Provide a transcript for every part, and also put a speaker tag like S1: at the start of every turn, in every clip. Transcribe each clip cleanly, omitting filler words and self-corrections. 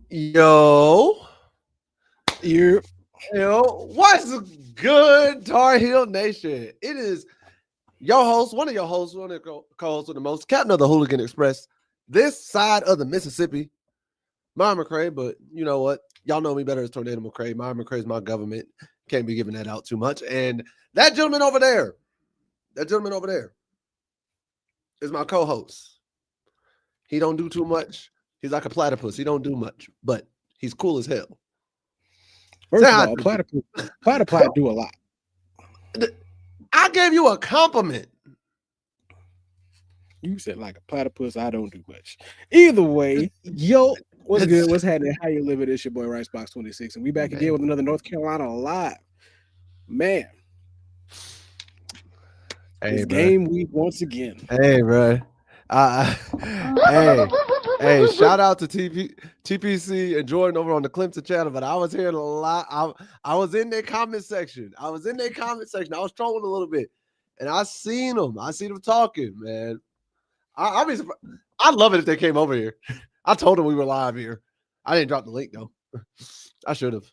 S1: Yo,
S2: You
S1: what's good, Tar Heel Nation? It is your host, one of your hosts, one of the co-hosts with the most, captain of the Hooligan Express, this side of the Mississippi, Myron McCray. But you know what? Y'all know me better as Tornado McCray. Myron McCray is my government. Can't be giving that out too much. And that gentleman over there is my co-host. He don't do too much. He's like a platypus. He don't do much, but he's cool as hell.
S2: First of all, platypus do a lot.
S1: I gave you a compliment.
S2: You said like a platypus, I don't do much. Either way, yo, what's good? What's happening? How you living? It's your boy Ricebox 26, and we back again with another North Carolina Live. Man, it's game week once again.
S1: Hey, bro. Hey, shout out to TPC and Jordan over on the CLEMSON channel, but I was hearing a lot. I was in their comment section. I was trolling a little bit, and I seen them talking, man. I'd be surprised. I'd love it if they came over here. I told them we were live here. I didn't drop the link though. I should have.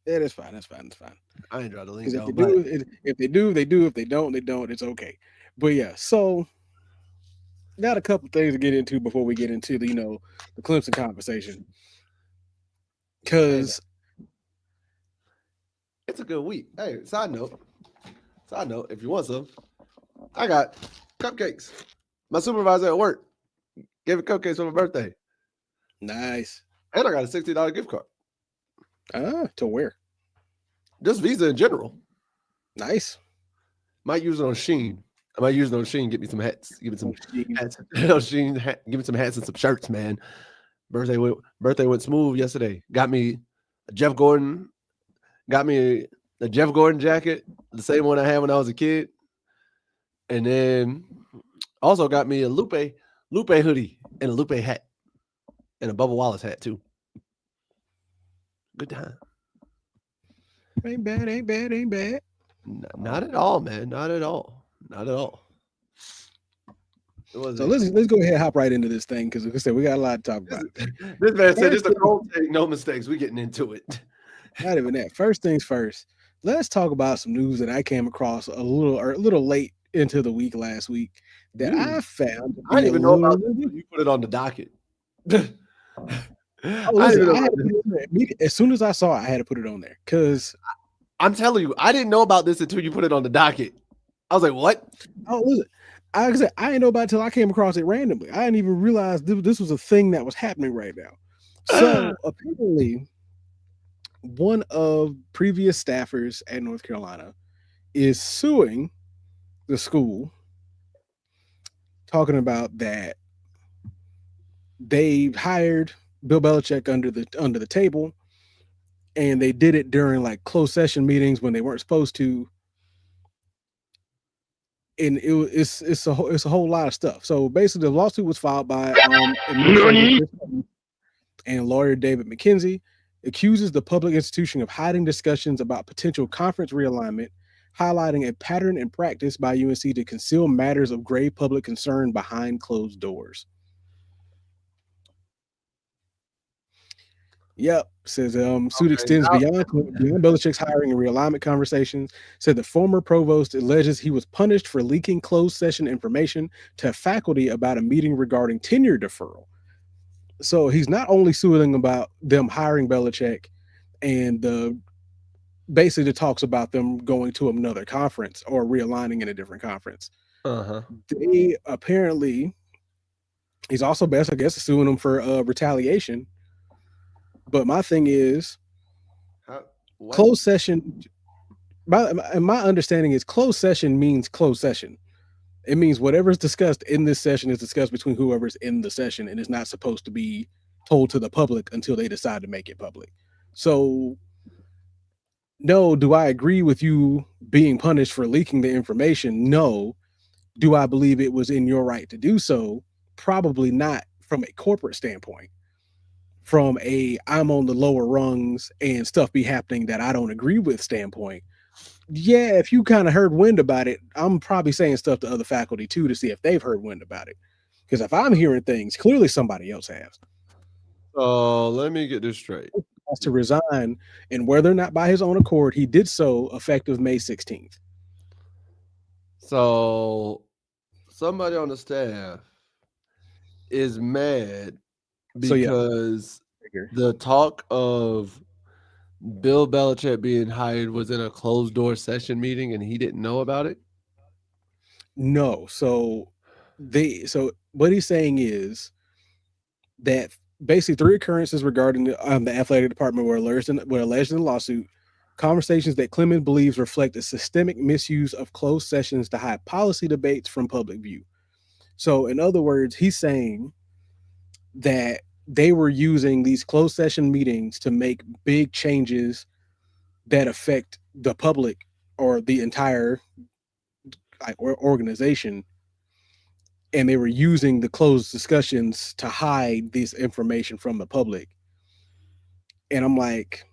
S2: Yeah, that's fine.
S1: I didn't drop the link.
S2: If they do, they do. If they don't, they don't. It's okay. But yeah, so got a couple things to get into before we get into the the CLEMSON conversation, because
S1: it's a good week. Hey, side note, if you want some, I got cupcakes. My supervisor at work gave me cupcakes for my birthday.
S2: Nice.
S1: And I got a $60 gift card.
S2: To where?
S1: Just Visa in general.
S2: Nice.
S1: Might use it on Shein. I might use it on Shein. Get me some hats. Give me some hats. Shein, give me some hats and some shirts, man. Birthday went smooth yesterday. Got me a Jeff Gordon. Got me a Jeff Gordon jacket, the same one I had when I was a kid. And then also got me a Lupe hoodie and a Lupe hat. And a Bubba Wallace hat too. Good time.
S2: Ain't bad.
S1: Not at all, man. Not at all.
S2: So let's go ahead and hop right into this thing, because like I said, we got a lot to talk about.
S1: This man said it's a cold take, no mistakes. We getting into it.
S2: Not even that. First things first. Let's talk about some news that I came across a little late into the week last week that I found.
S1: I didn't even know about this. You put it on the docket.
S2: As soon as I saw it, I had to put it on there, because
S1: I'm telling you, I didn't know about this until you put it on the docket. I was like, what?
S2: Oh, listen. I didn't know about it until I came across it randomly. I didn't even realize this was a thing that was happening right now. So apparently, one of previous staffers at North Carolina is suing the school, talking about that they hired Bill Belichick under the table, and they did it during like closed session meetings when they weren't supposed to. And it's a whole lot of stuff. So basically, the lawsuit was filed by and lawyer David McKenzie accuses the public institution of hiding discussions about potential conference realignment, highlighting a pattern in practice by UNC to conceal matters of grave public concern behind closed doors. Yep, says suit extends beyond Belichick's hiring and realignment conversations. Said the former provost alleges he was punished for leaking closed session information to faculty about a meeting regarding tenure deferral. So he's not only suing about them hiring Belichick, and basically talks about them going to another conference or realigning in a different conference. They apparently, he's also suing them for retaliation. But my thing is, closed session. My understanding is closed session means closed session. It means whatever's discussed in this session is discussed between whoever's in the session, and is not supposed to be told to the public until they decide to make it public. So, no, do I agree with you being punished for leaking the information? No. Do I believe it was in your right to do so? Probably not from a corporate standpoint. From a I'm on the lower rungs and stuff be happening that I don't agree with standpoint. Yeah, if you kind of heard wind about it, I'm probably saying stuff to other faculty too to see if they've heard wind about it. Because if I'm hearing things, clearly somebody else has.
S1: So let me get this straight.
S2: To resign, and whether or not by his own accord, he did so effective May 16th.
S1: So somebody on the staff is mad because the talk of Bill Belichick being hired was in a closed door session meeting and he didn't know about it?
S2: No. So what he's saying is that basically 3 occurrences regarding the athletic department were alleged in the lawsuit. Conversations that Clemens believes reflect a systemic misuse of closed sessions to hide policy debates from public view. So in other words, he's saying that they were using these closed session meetings to make big changes that affect the public or the entire organization, and they were using the closed discussions to hide this information from the public. And I'm like,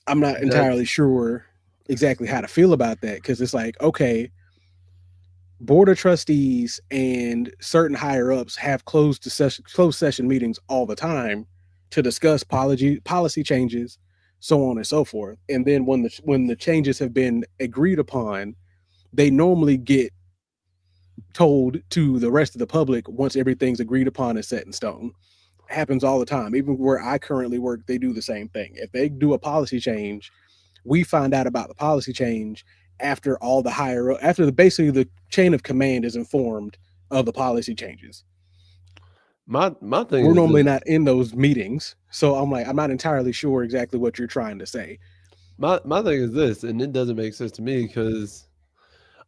S2: I'm not entirely sure exactly how to feel about that, because it's like, okay, board of trustees and certain higher ups have closed session meetings all the time to discuss policy changes, so on and so forth. And then when the changes have been agreed upon, they normally get told to the rest of the public once everything's agreed upon and set in stone. It happens all the time. Even where I currently work, they do the same thing. If they do a policy change, we find out about the policy change after basically the chain of command is informed of the policy changes.
S1: My thing
S2: We're
S1: is
S2: normally not in those meetings, so I'm not entirely sure exactly what you're trying to say.
S1: My thing is this, and it doesn't make sense to me, because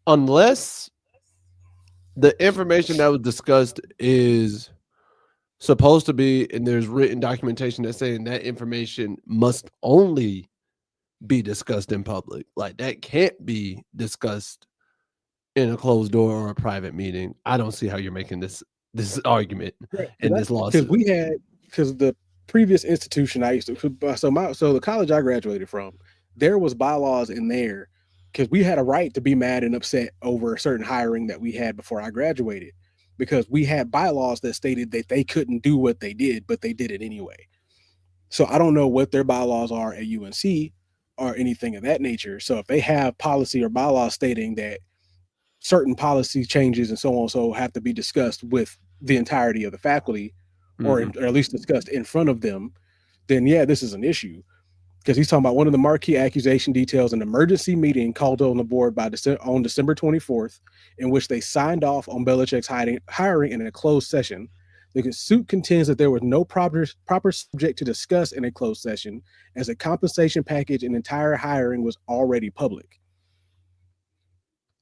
S1: unless the information that was discussed is supposed to be, and there's written documentation that's saying that information must only be discussed in public, like that can't be discussed in a closed door or a private meeting, I don't see how you're making this argument in this lawsuit.
S2: Because the previous institution I used to, so the college I graduated from, there was bylaws in there, because we had a right to be mad and upset over a certain hiring that we had before I graduated, because we had bylaws that stated that they couldn't do what they did, but they did it anyway. So I don't know what their bylaws are at UNC or anything of that nature. So if they have policy or bylaws stating that certain policy changes and so on so have to be discussed with the entirety of the faculty, or at least discussed in front of them, then yeah, this is an issue. Because he's talking about one of the marquee accusation details an emergency meeting called on the board on December 24th, in which they signed off on Belichick's hiring in a closed session. The suit contends that there was no proper subject to discuss in a closed session, as a compensation package and entire hiring was already public.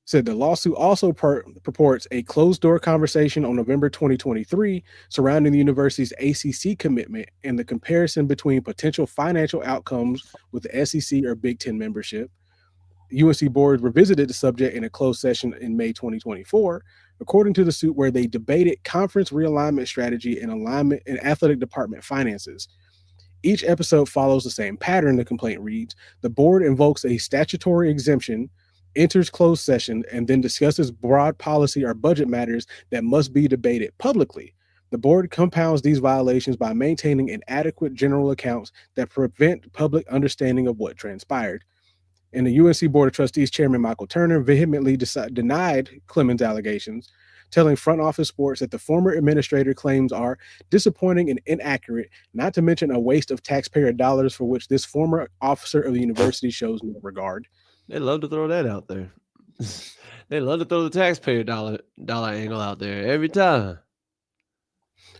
S2: Said the lawsuit also purports a closed-door conversation on November 2023 surrounding the university's ACC commitment and the comparison between potential financial outcomes with the SEC or Big Ten membership. The UNC board revisited the subject in a closed session in May 2024, according to the suit, where they debated conference realignment strategy and alignment in athletic department finances. Each episode follows the same pattern, the complaint reads. The board invokes a statutory exemption, enters closed session, and then discusses broad policy or budget matters that must be debated publicly. The board compounds these violations by maintaining inadequate general accounts that prevent public understanding of what transpired. And the UNC Board of Trustees Chairman Michael Turner vehemently denied Clemens' allegations, telling Front Office Sports that the former administrator claims are disappointing and inaccurate, not to mention a waste of taxpayer dollars for which this former officer of the university shows no regard.
S1: They love to throw that out there. They love to throw the taxpayer dollar angle out there every time.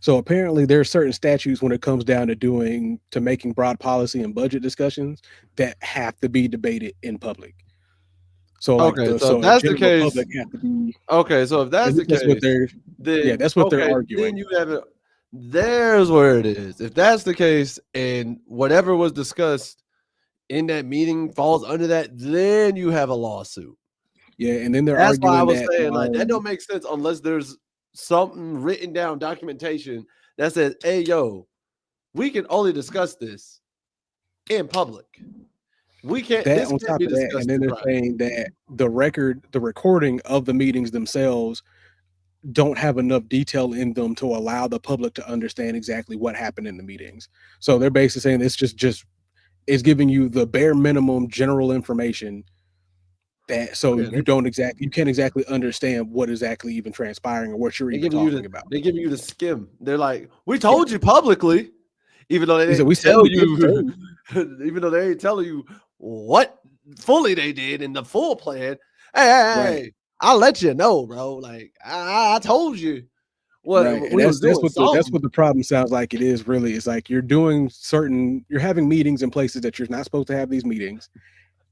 S2: So apparently there are certain statutes when it comes down to making broad policy and budget discussions that have to be debated in public. So
S1: so if that's the case,
S2: public have to be,
S1: so if that's the case,
S2: that's what they're arguing.
S1: Then you have it. There's where it is. If that's the case, and whatever was discussed in that meeting falls under that, then you have a lawsuit.
S2: Yeah, and then
S1: that's why I was saying that don't make sense unless there's something written down, documentation that says, "Hey, yo, we can only discuss this in public. We can't."
S2: That on top of that, and then they're saying that the recording of the meetings themselves don't have enough detail in them to allow the public to understand exactly what happened in the meetings. So they're basically saying it's just it's giving you the bare minimum general information that you can't exactly understand what is actually even transpiring or what you're even talking about.
S1: They're giving you the skim. They're like, we told you publicly, even though they didn't tell you, even though they ain't telling you what fully they did in the full plan. Hey, I'll let you know, bro. Like I told you what we was doing.
S2: That's what the problem sounds like. It is really. It's like you're having meetings in places that you're not supposed to have these meetings,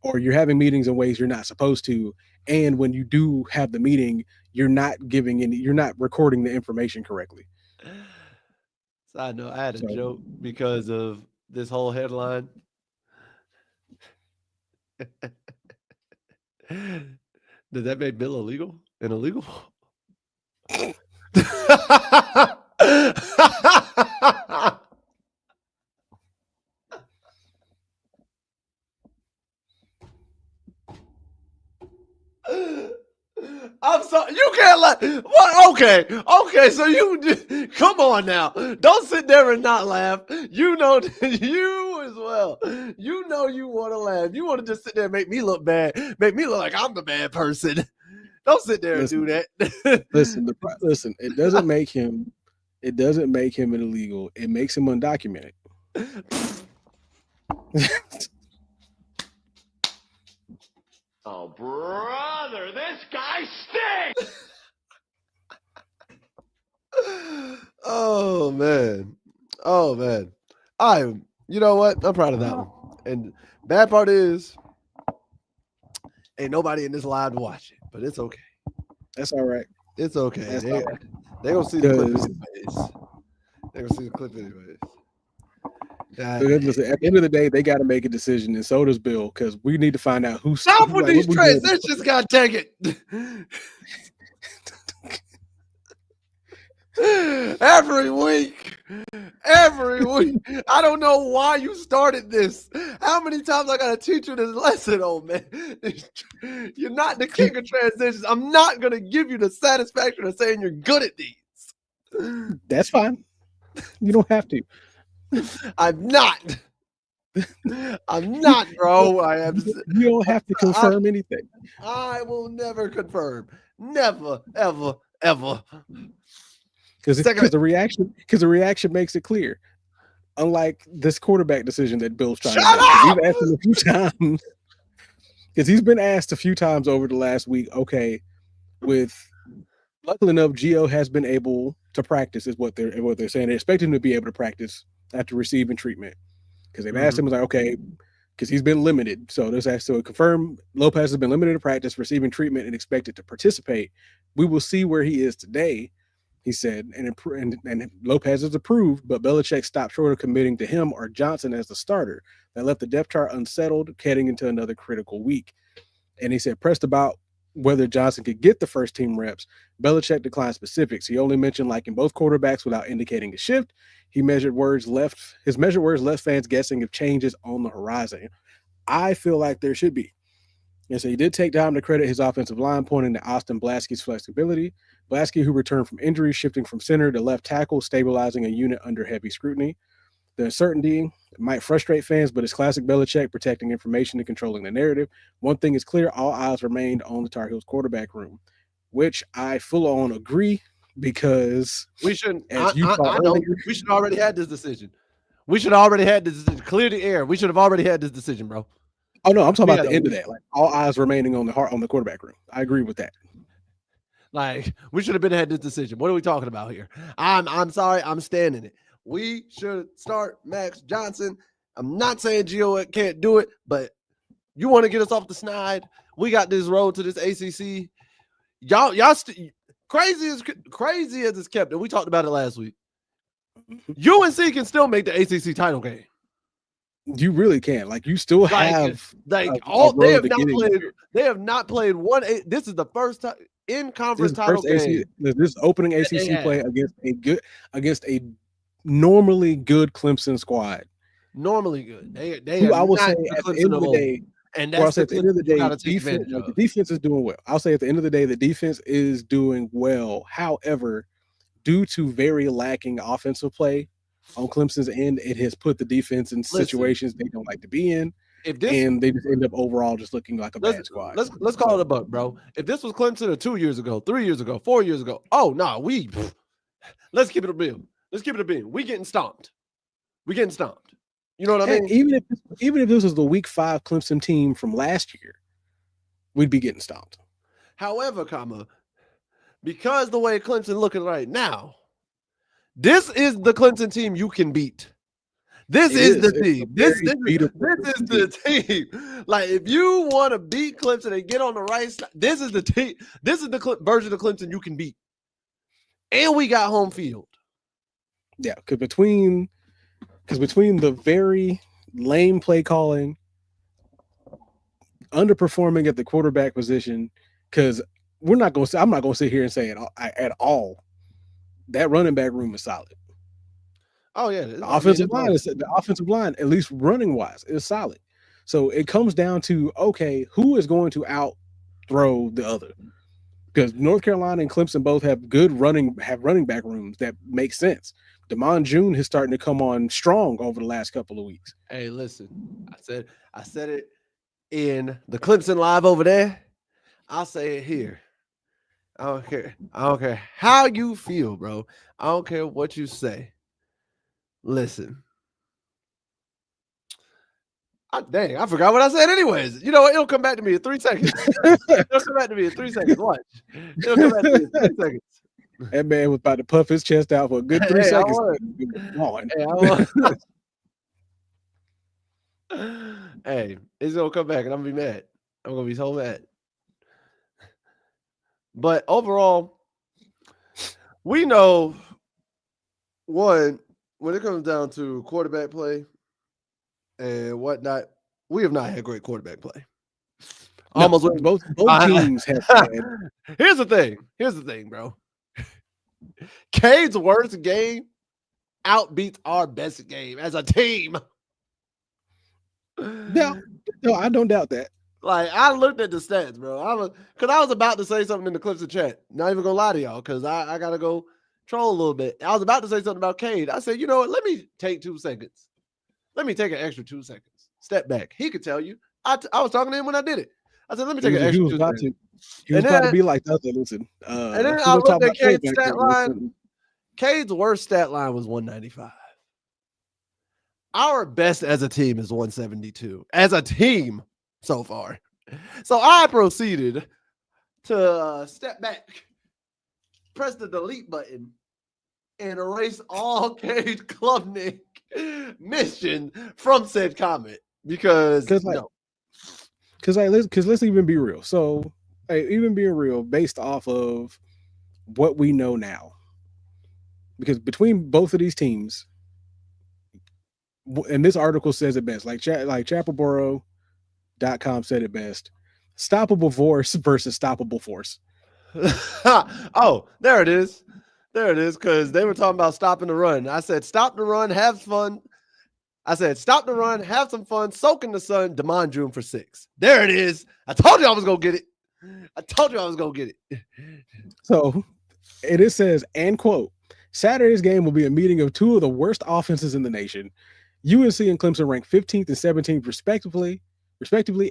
S2: or you're having meetings in ways you're not supposed to. And when you do have the meeting, you're not recording the information correctly.
S1: Side note, I had a joke because of this whole headline. Did that make Bill illegal and illegal? I'm sorry. You can't let what? Okay. So you come on now. Don't sit there and not laugh. You know you as well. You know you want to laugh. You want to just sit there and make me look bad. Make me look like I'm the bad person. Don't sit there and do that.
S2: Listen. It doesn't make him. It doesn't make him an illegal. It makes him undocumented.
S3: Oh, brother, this guy stinks!
S1: Oh, man. You know what? I'm proud of that one. And bad part is, ain't nobody in this live to watch it, but it's okay.
S2: That's all right.
S1: It's okay. They're going to see the clip anyways. They're going to see the clip anyways.
S2: Listen, at the end of the day, they got to make a decision, and so does Bill, because we need to find out who's.
S1: Stop with these transitions, God dang it! Every week, I don't know why you started this. How many times I gotta teach you this lesson, old man? You're not the king of transitions. I'm not gonna give you the satisfaction of saying you're good at these.
S2: That's fine. You don't have to.
S1: I'm not, bro. I am.
S2: You don't have to confirm anything.
S1: I will never confirm. Never, ever, ever.
S2: Because the reaction makes it clear. Unlike this quarterback decision that Bill's trying to make. We've asked him a few times. Because he's been asked a few times over the last week. Okay, luckily enough, Gio has been able to practice, is what they're saying. They expect him to be able to practice after receiving treatment, because they've asked him, like, okay, because he's been limited. So this has to confirm Lopez has been limited to practice, receiving treatment, and expected to participate. We will see where he is today, he said, and Lopez is approved, but Belichick stopped short of committing to him or Johnson as the starter. That left the depth chart unsettled, heading into another critical week. And he said, pressed about whether Johnson could get the first team reps, Belichick declined specifics. He only mentioned liking both quarterbacks without indicating a shift. His measured words left fans guessing if change is on the horizon. I feel like there should be. And so he did take time to credit his offensive line, pointing to Austin Blasky's flexibility. Blasky, who returned from injury, shifting from center to left tackle, stabilizing a unit under heavy scrutiny. The uncertainty might frustrate fans, but it's classic Belichick, protecting information and controlling the narrative. One thing is clear, all eyes remained on the Tar Heels quarterback room, which I full on agree, because
S1: we shouldn't. We should already had this decision. Clear the air. We should have already had this decision, bro.
S2: Oh no, I'm talking about the end of that. Like, all eyes remaining on the quarterback room. I agree with that.
S1: Like, we should have had this decision. What are we talking about here? I'm sorry. I'm standing it. We should start Max Johnson. I'm not saying Gio can't do it, but you want to get us off the snide. We got this road to this ACC. Y'all crazy as it's kept, and we talked about it last week. UNC can still make the ACC title game.
S2: You really can. Like, you still have
S1: they have not played one. This is the first time in conference title game.
S2: This opening ACC play against a normally good Clemson squad.
S1: Normally good.
S2: I will say at the end of the day,
S1: And
S2: Well, I'll
S1: that's
S2: say
S1: the
S2: at the end of the
S1: Clemson you
S2: day,
S1: gotta take advantage
S2: the
S1: of.
S2: defense is doing well. I'll say at the end of the day, the defense is doing well. However, due to very lacking offensive play on Clemson's end, it has put the defense in situations they don't like to be in,
S1: If this
S2: and they just end up overall just looking like a bad squad.
S1: let's call it a buck, bro. If this was Clemson 2 years ago, 3 years ago, 4 years ago, oh no, let's keep it a bill. Let's keep it a bill. We getting stomped. We getting stomped. You know what I mean?
S2: Even if this was the Week 5 Clemson team from last year, we'd be getting stomped.
S1: However, because the way Clemson looking right now, this is the Clemson team you can beat. This is the team. This is the team. Like, if you want to beat Clemson and get on the right side, this is the team. This is the version of Clemson you can beat. And we got home field.
S2: Yeah, because between the very lame play calling, underperforming at the quarterback position, because I'm not going to sit here and say it at all. That running back room is solid.
S1: Oh yeah,
S2: the offensive line, at least running wise, is solid. So it comes down to, okay, who is going to out throw the other? Because North Carolina and Clemson both have running back rooms that make sense. Damon June is starting to come on strong over the last couple of weeks.
S1: Hey, listen, I said it in the Clemson Live over there. I'll say it here. I don't care how you feel, bro. I don't care what you say. Listen. Dang, I forgot what I said anyways. You know what? It'll come back to me in 3 seconds. It'll come back to me in 3 seconds. Watch. It'll come back to me in 3 seconds.
S2: That man was about to puff his chest out for a good 3 seconds.
S1: Hey, it's gonna come back and I'm gonna be mad. I'm gonna be so mad. But overall, we know when it comes down to quarterback play and whatnot, we have not had great quarterback play.
S2: No, both teams have had.
S1: Here's the thing, bro. Cade's worst game outbeats our best game as a team.
S2: No, I don't doubt that.
S1: Like, I looked at the stats, bro. I was about to say something in the Clemson chat. Not even gonna lie to y'all, because I gotta go troll a little bit. I was about to say something about Cade. I said, you know what? Let me take 2 seconds. Let me take an extra 2 seconds. Step back. He could tell you. I was talking to him when I did it. I said, let me take an extra 2 seconds.
S2: He was about to be like that. Listen.
S1: And then I looked at Cade's stat line. Cade's worst stat line was 195. Our best as a team is 172. As a team so far. So I proceeded to step back, press the delete button, and erase all Cade Klubnik mission from said comment. Because let's even be real. So even being real based off of what we know now. Because between both of these teams, and this article says it best, like Chapelboro.com said it best, stoppable force versus stoppable force. Oh, there it is. There it is, because they were talking about stopping the run. I said, stop the run, have fun. I said, stop the run, have some fun, soak in the sun, Damon June for 6. There it is. I told you I was going to get it.
S2: So, it says, and quote, Saturday's game will be a meeting of 2 of the worst offenses in the nation. UNC and Clemson ranked 15th and 17th respectively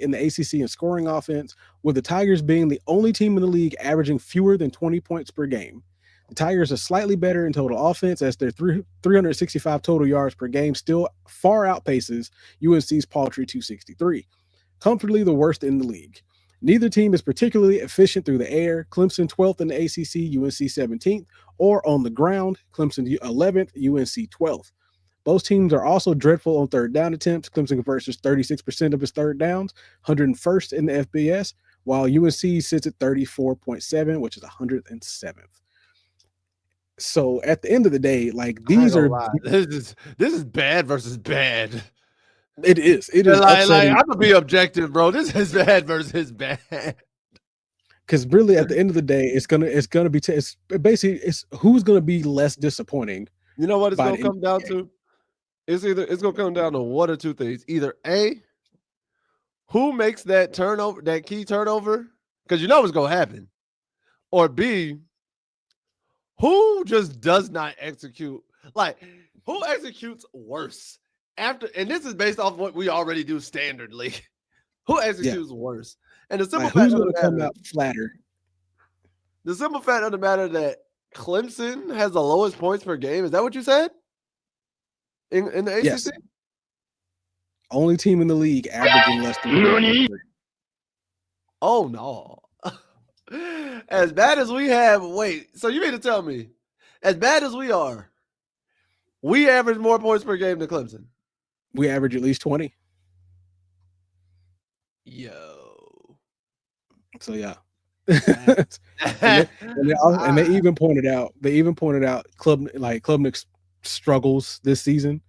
S2: in the ACC in scoring offense, with the Tigers being the only team in the league averaging fewer than 20 points per game. The Tigers are slightly better in total offense, as their 365 total yards per game still far outpaces UNC's paltry 263. Comfortably the worst in the league. Neither team is particularly efficient through the air. Clemson 12th in the ACC, UNC 17th, or on the ground, Clemson 11th, UNC 12th. Both teams are also dreadful on third down attempts. Clemson converts 36% of its third downs, 101st in the FBS, while UNC sits at 34.7, which is 107th. So at the end of the day, like, these are
S1: this is bad versus bad.
S2: It is.
S1: Like, I'm gonna be objective, bro. This is bad versus bad.
S2: Because really, at the end of the day, it's gonna be it's who's gonna be less disappointing.
S1: You know what it's gonna come down to? It's gonna come down to one or two things. Either A, who makes that turnover, that key turnover? Because you know what's gonna happen. Or B, who just does not execute? Like, who executes worse after? And this is based off what we already do standardly. Who executes worse? And the simple fact
S2: who's
S1: of
S2: going
S1: the
S2: to come
S1: matter,
S2: out flatter?
S1: the simple fact of the matter that Clemson has the lowest points per game. Is that what you said? In the ACC?
S2: Yes. Only team in the league averaging less than.
S1: Oh no. As bad as we have, wait, so you mean to tell me, as bad as we are, we average more points per game than Clemson?
S2: We average at least 20.
S1: Yo.
S2: So yeah. and they even pointed out Klubnik's struggles this season,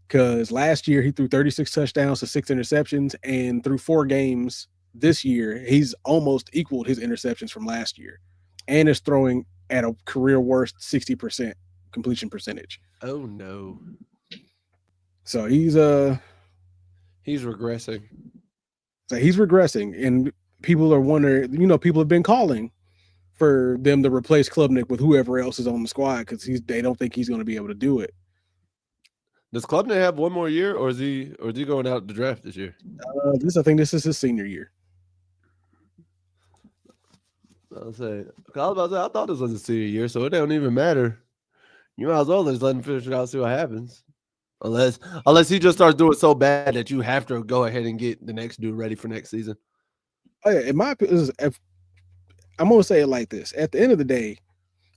S2: because last year he threw 36 touchdowns to 6 interceptions, and through 4 games this year he's almost equaled his interceptions from last year, and is throwing at a career worst 60% completion percentage.
S1: Oh no.
S2: So he's
S1: regressing.
S2: So he's regressing, and people are wondering, people have been calling for them to replace Klubnik with whoever else is on the squad, because they don't think he's going to be able to do it.
S1: Does Klubnik have one more year, or is he going out the draft this year?
S2: I think this is his senior year.
S1: I was about to say, I thought this was a senior year, so it don't even matter. You might as well just let him finish it out, see what happens. Unless he just starts doing so bad that you have to go ahead and get the next dude ready for next season.
S2: Oh, yeah, in my opinion, I'm going to say it like this. At the end of the day,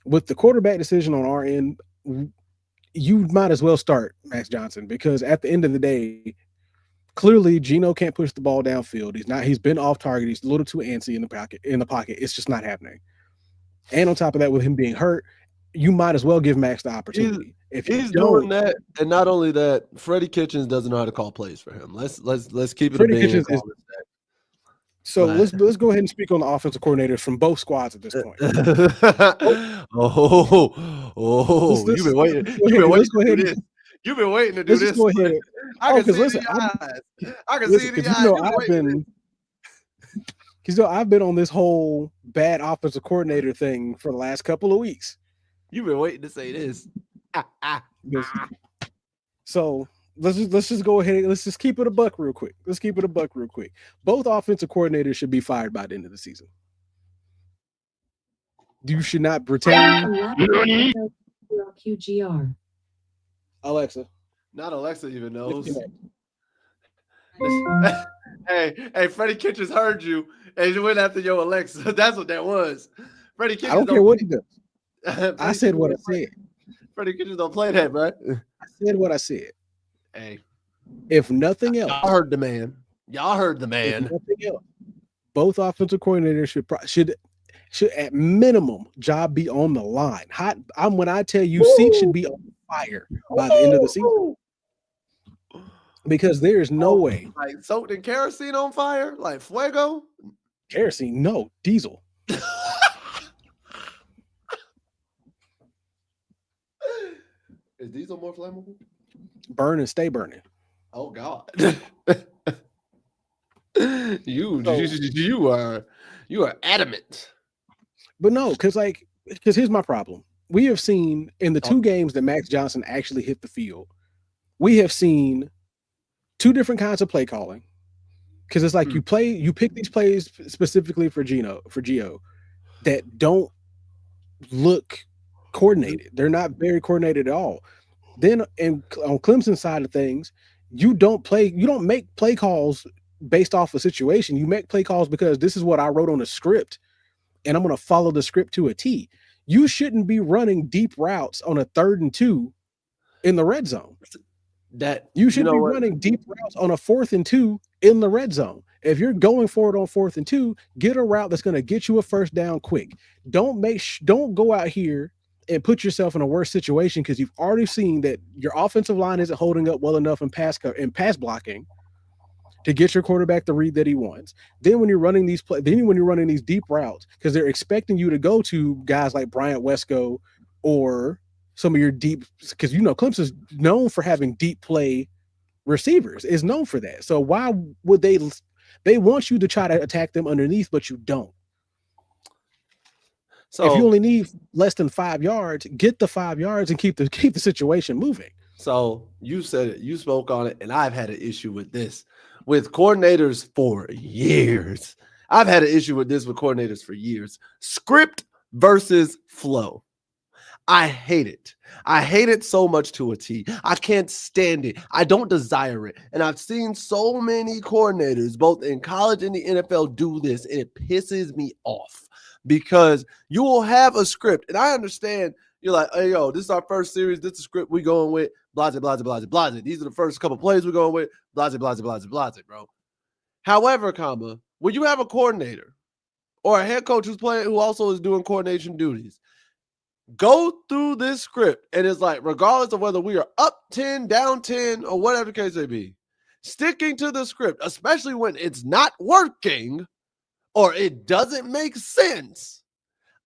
S2: with the quarterback decision on our end, you might as well start Max Johnson, because at the end of the day, clearly Geno can't push the ball downfield. He's been off target. He's a little too antsy in the pocket. It's just not happening. And on top of that, with him being hurt, you might as well give Max the opportunity. If
S1: he's doing that, and not only that, Freddie Kitchens doesn't know how to call plays for him. Let's keep it.
S2: Freddie Kitchens is. So let's go ahead and speak on the offensive coordinators from both squads at this point.
S1: You've been waiting. You've been waiting to do this.
S2: Go ahead.
S1: I can see the eyes. I can see the eyes.
S2: Because I've been on this whole bad offensive coordinator thing for the last couple of weeks.
S1: You've been waiting to say this.
S2: So let's just go ahead. Let's just keep it a buck real quick. Both offensive coordinators should be fired by the end of the season. You should not retain
S4: QGR.
S2: Alexa.
S1: Not Alexa even knows. Hey, Freddie Kitchens heard you, and you went after your Alexa. That's what that was. Freddie Kitchens.
S2: I don't care what he does. I said what I said.
S1: Freddie Kitchens don't play that, bro.
S2: I said what I said.
S1: Hey,
S2: if nothing else,
S1: y'all heard the man.
S2: If nothing else, both offensive coordinators should at minimum job be on the line. When I tell you, seats should be on fire by the end of the season, because there is no way.
S1: Like soaked in kerosene on fire, like fuego.
S2: Kerosene, no, diesel.
S1: Is diesel more flammable?
S2: Burn and stay burning.
S1: Oh God. You are adamant.
S2: But no, because here's my problem. We have seen in the 2 games that Max Johnson actually hit the field, we have seen 2 different kinds of play calling. Because it's like you pick these plays specifically for Geo that don't look coordinated. They're not very coordinated at all. Then on Clemson's side of things, you don't make play calls based off a situation. You make play calls because this is what I wrote on a script, and I'm going to follow the script to a T. You shouldn't be running deep routes on a 3rd and 2 in the red zone. You should be running deep routes on a 4th and 2 in the red zone. If you're going for it on 4th and 2, get a route that's going to get you a first down quick. Don't go out here and put yourself in a worse situation, because you've already seen that your offensive line isn't holding up well enough in pass blocking to get your quarterback the read that he wants. Then when you're running these deep routes, because they're expecting you to go to guys like Bryant Wesco or some of your deep, because Clemson's known for having deep play receivers is known for that. So why would they want you to try to attack them underneath, but you don't? So if you only need less than 5 yards, get the 5 yards and keep the situation moving.
S1: So you said it, you spoke on it, and I've had an issue with this with coordinators for years. I've had an issue with this with coordinators for years. Script versus flow. I hate it. I hate it so much to a T. I can't stand it. I don't desire it. And I've seen so many coordinators, both in college and the NFL, do this, and it pisses me off because you will have a script. And I understand you're like, hey, yo, this is our first series. This is the script we're going with. Blase, blase, blase, blase. These are the first couple plays we're going with. Blase, blase, blase, blase, bro. However, when you have a coordinator or a head coach who also is doing coordination duties, go through this script, and it's like, regardless of whether we are up 10, down 10, or whatever the case may be, sticking to the script, especially when it's not working or it doesn't make sense,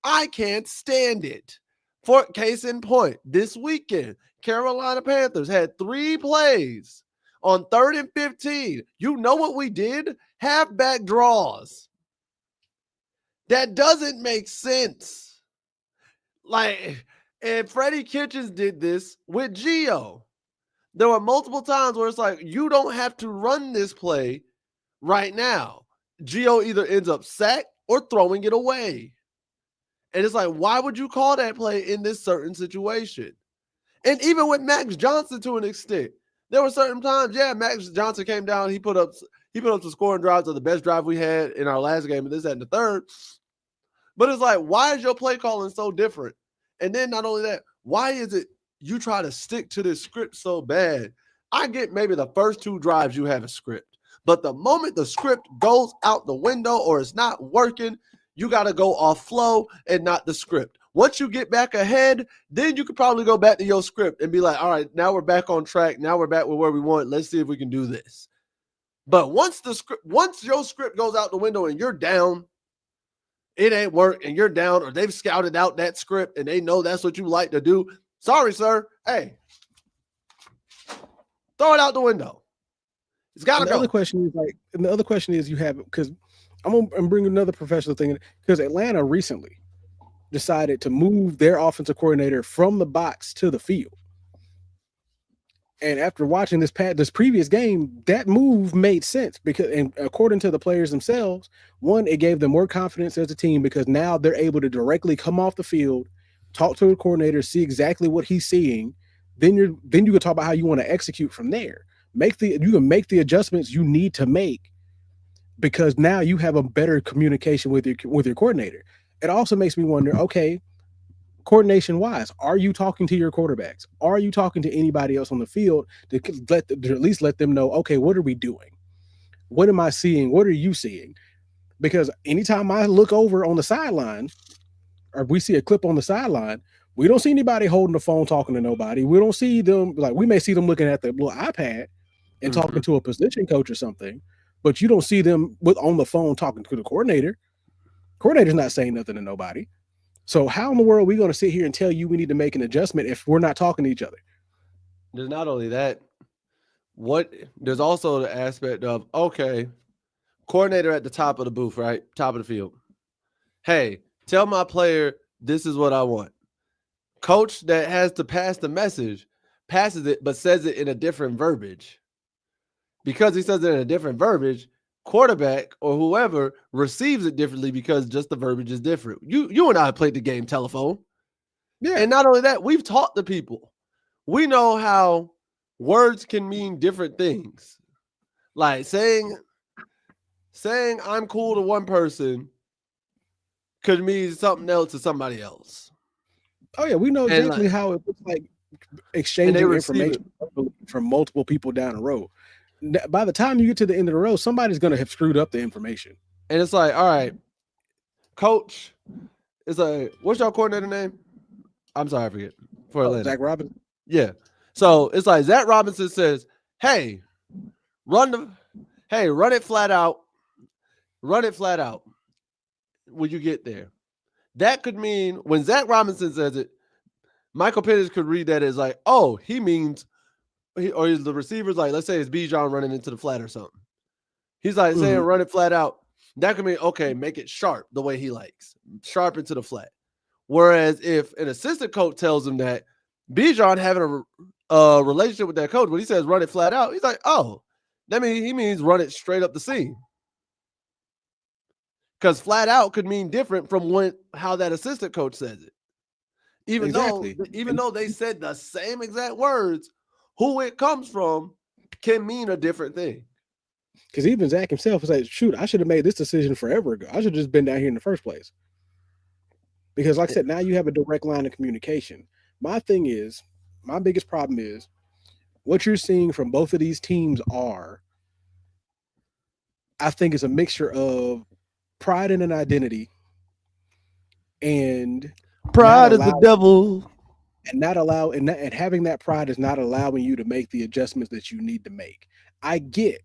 S1: I can't stand it. For case in point, this weekend, Carolina Panthers had 3 plays on 3rd and 15. You know what we did? Halfback draws. That doesn't make sense. Like, and Freddie Kitchens did this with Gio. There were multiple times where it's like, you don't have to run this play right now. Gio either ends up sacked or throwing it away. And it's like, why would you call that play in this certain situation? And even with Max Johnson to an extent, there were certain times, Max Johnson came down, he put up some scoring drives of the best drive we had in our last game, and this, that, and the third. But it's like, why is your play calling so different? And then not only that, why is it you try to stick to this script so bad? I get maybe the first 2 drives you have a script. But the moment the script goes out the window or it's not working, you got to go off flow and not the script. Once you get back ahead, then you could probably go back to your script and be like, all right, now we're back on track. Now we're back with where we want. Let's see if we can do this. But once your script goes out the window and you're down, it ain't work and you're down, or they've scouted out that script and they know that's what you like to do. Sorry, sir. Hey, throw it out the window. It's got to go.
S2: The other question is you have, because I'm bringing another professional thing in, because Atlanta recently decided to move their offensive coordinator from the box to the field. And after watching this previous game, that move made sense because, and according to the players themselves, one, it gave them more confidence as a team because now they're able to directly come off the field, talk to the coordinator, see exactly what he's seeing. Then you can talk about how you want to execute from there. You can make the adjustments you need to make because now you have a better communication with your coordinator. It also makes me wonder, okay, coordination wise, are you talking to your quarterbacks? Are you talking to anybody else on the field to at least let them know, okay, what are we doing? What am I seeing? What are you seeing? Because anytime I look over on the sideline or we see a clip on the sideline, we don't see anybody holding the phone talking to nobody. We don't see them, like we may see them looking at the little iPad and talking to a position coach or something, but you don't see them on the phone talking to the coordinator. Coordinator's not saying nothing to nobody. So how in the world are we going to sit here and tell you we need to make an adjustment if we're not talking to each other?
S1: There's not only that, there's also the aspect of, okay, coordinator at the top of the booth, right? Top of the field. Hey, tell my player this is what I want. Coach that has to pass the message passes it, but says it in a different verbiage. Because he says it in a different verbiage, quarterback or whoever receives it differently because just the verbiage is different. You and I played the game telephone. Yeah. And not only that, we've taught the people. We know how words can mean different things. Like saying I'm cool to one person could mean something else to somebody else.
S2: Oh yeah, we know exactly how it looks like exchanging information from multiple people down the road. By the time you get to the end of the road, somebody's going to have screwed up the information.
S1: And it's like, all right, coach, it's like, what's your coordinator name? I'm sorry, I forget. For Atlanta.
S2: Zach Robinson.
S1: Yeah. So it's like Zach Robinson says, hey, run it flat out. Run it flat out when you get there. That could mean when Zach Robinson says it, Michael Penix could read that as like, oh, he means or the receiver's like, let's say it's Bijan running into the flat or something. He's like saying
S2: Mhm.
S1: run it flat out. That could mean, okay, make it sharp the way he likes, sharp into the flat. Whereas if an assistant coach tells him that Bijan having a relationship with that coach, when he says run it flat out, he's like, oh, that means he means run it straight up the seam. Because flat out could mean different from how that assistant coach says it. Even though they said the same exact words, who it comes from can mean a different thing.
S2: Because even Zach himself was like, shoot, I should have made this decision forever ago. I should have just been down here in the first place. Because like I said, now you have a direct line of communication. My biggest problem is what you're seeing from both of these teams I think it's a mixture of pride and an identity, and
S1: pride is the devil.
S2: And having that pride is not allowing you to make the adjustments that you need to make. I get.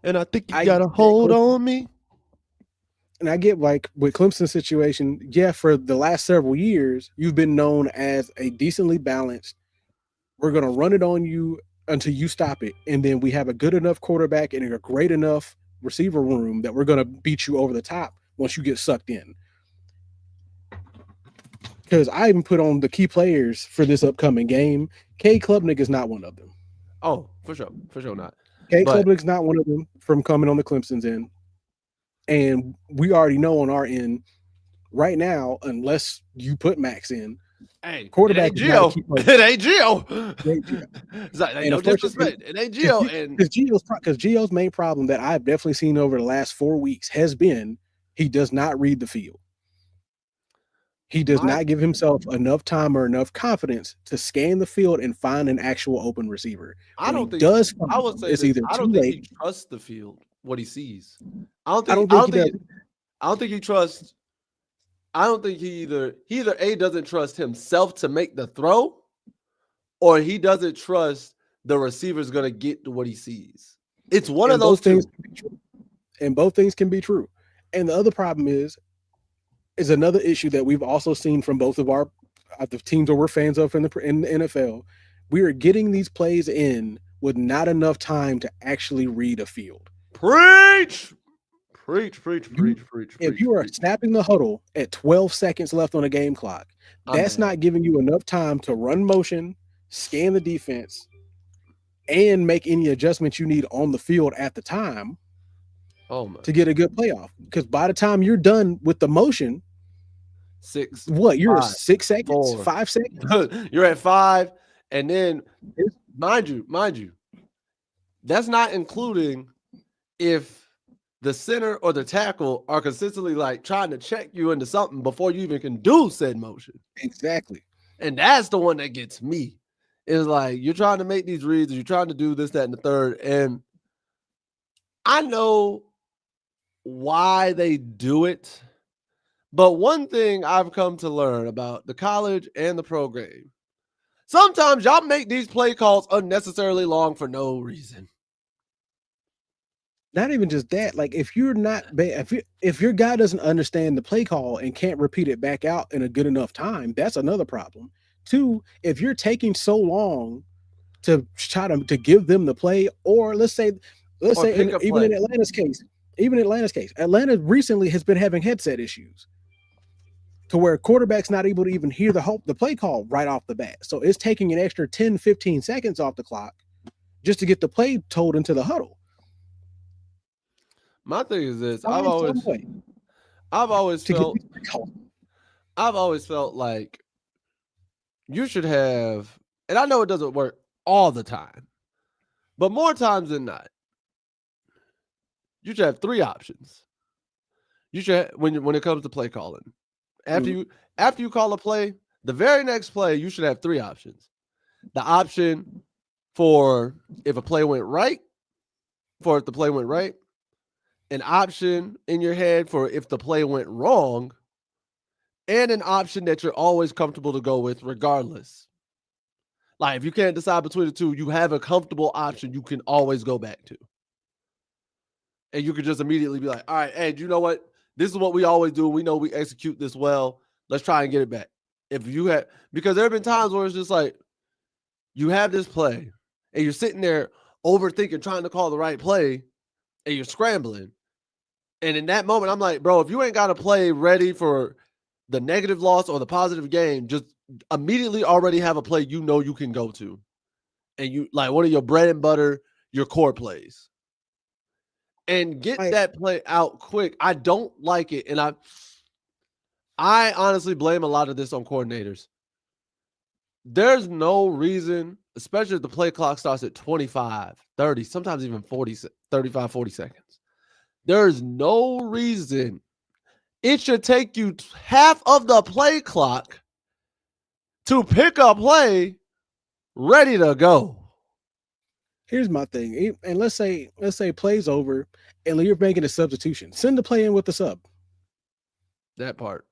S1: And I think you got a hold on me.
S2: And I get, like, with Clemson's situation, yeah, for the last several years, you've been known as a decently balanced, we're going to run it on you until you stop it. And then we have a good enough quarterback and a great enough receiver room that we're going to beat you over the top once you get sucked in. Because I even put on the key players for this upcoming game. Cade Klubnik is not one of them.
S1: Oh, for sure not.
S2: Cade Klubnik's not one of them from coming on the Clemson's end. And we already know on our end right now, unless you put Max in,
S1: hey,
S2: quarterback
S1: it ain't Gio. It ain't Gio. It's like, no disrespect. It ain't Gio.
S2: Because Gio's main problem that I've definitely seen over the last 4 weeks has been he does not read the field. He does not give himself enough time or enough confidence to scan the field and find an actual open receiver.
S1: I don't think he trusts the field, what he sees. I don't think he trusts. I don't think he either A, doesn't trust himself to make the throw, or he doesn't trust the receiver's going to get to what he sees. It's one of those things.
S2: And both things can be true. And the other problem is another issue that we've also seen from both of the teams that we're fans of in the NFL. We are getting these plays in with not enough time to actually read a field.
S1: Preach.
S2: If you are snapping the huddle at 12 seconds left on a game clock, that's not giving you enough time to run motion, scan the defense, and make any adjustments you need on the field at the time to get a good playoff. Because by the time you're done with the motion, you're 6 seconds, 5 seconds.
S1: You're at 5, and then mind you, that's not including if the center or the tackle are consistently like trying to check you into something before you even can do said motion.
S2: Exactly.
S1: And that's the one that gets me. Is like you're trying to make these reads, you're trying to do this, that, and the third. And I know why they do it. But one thing I've come to learn about the college and the pro game, sometimes y'all make these play calls unnecessarily long for no reason.
S2: Not even just that. Like if your guy doesn't understand the play call and can't repeat it back out in a good enough time, that's another problem. 2, if you're taking so long to try to give them the play, or let's say in Atlanta's case, Atlanta recently has been having headset issues to where quarterback's not able to even hear the play call right off the bat. So it's taking an extra 10, 15 seconds off the clock just to get the play told into the huddle.
S1: My thing is this: I've always felt like you should have, and I know it doesn't work all the time, but more times than not, you should have 3 options. You should when it comes to play calling. After you call a play, the very next play, you should have 3 options. The option for if the play went right, an option in your head for if the play went wrong, and an option that you're always comfortable to go with regardless. Like if you can't decide between the 2, you have a comfortable option you can always go back to. And you could just immediately be like, all right, hey, you know what? This is what we always do. We know we execute this well. Let's try and get it back. Because there have been times where it's just like, you have this play and you're sitting there overthinking, trying to call the right play, and you're scrambling. And in that moment, I'm like, bro, if you ain't got a play ready for the negative loss or the positive game, just immediately already have a play you know you can go to. And you like one of your bread and butter, your core plays. And get that play out quick. I don't like it. And I honestly blame a lot of this on coordinators. There's no reason, especially if the play clock starts at 25, 30, sometimes even 40, 35, 40 seconds. There's no reason it should take you half of the play clock to pick a play ready to go.
S2: Here's my thing. And let's say play's over and you're making a substitution. Send the play in with the sub.
S1: That part.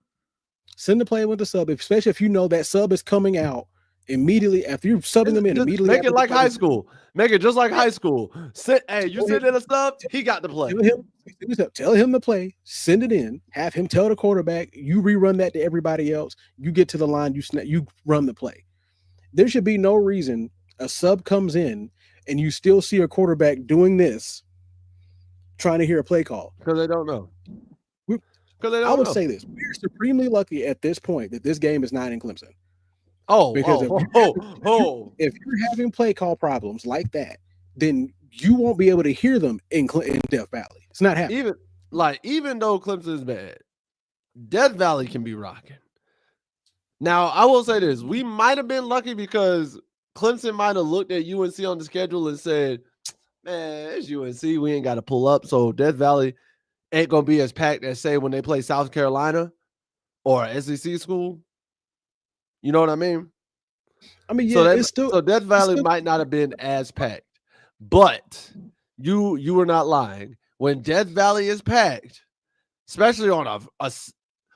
S2: Send the play in with the sub, especially if you know that sub is coming out immediately after you're subbing them in. Immediately
S1: make it like high school. Make it just like high school. Hey, you send in a sub, he got the play.
S2: Tell him the play, send it in, have him tell the quarterback, you rerun that to everybody else, you get to the line, you run the play. There should be no reason a sub comes in and you still see a quarterback doing this, trying to hear a play call.
S1: Because they don't know.
S2: I would say this. We're supremely lucky at this point that this game is not in Clemson. If you're having play call problems like that, then you won't be able to hear them in Death Valley. It's not happening.
S1: Even though Clemson is bad, Death Valley can be rocking. Now, I will say this. We might have been lucky because Clemson might have looked at UNC on the schedule and said, man, it's UNC. We ain't got to pull up. So Death Valley ain't going to be as packed as, say, when they play South Carolina or SEC school. You know what I mean?
S2: I mean, yeah,
S1: so Death Valley might not have been as packed. But you were not lying. When Death Valley is packed, especially on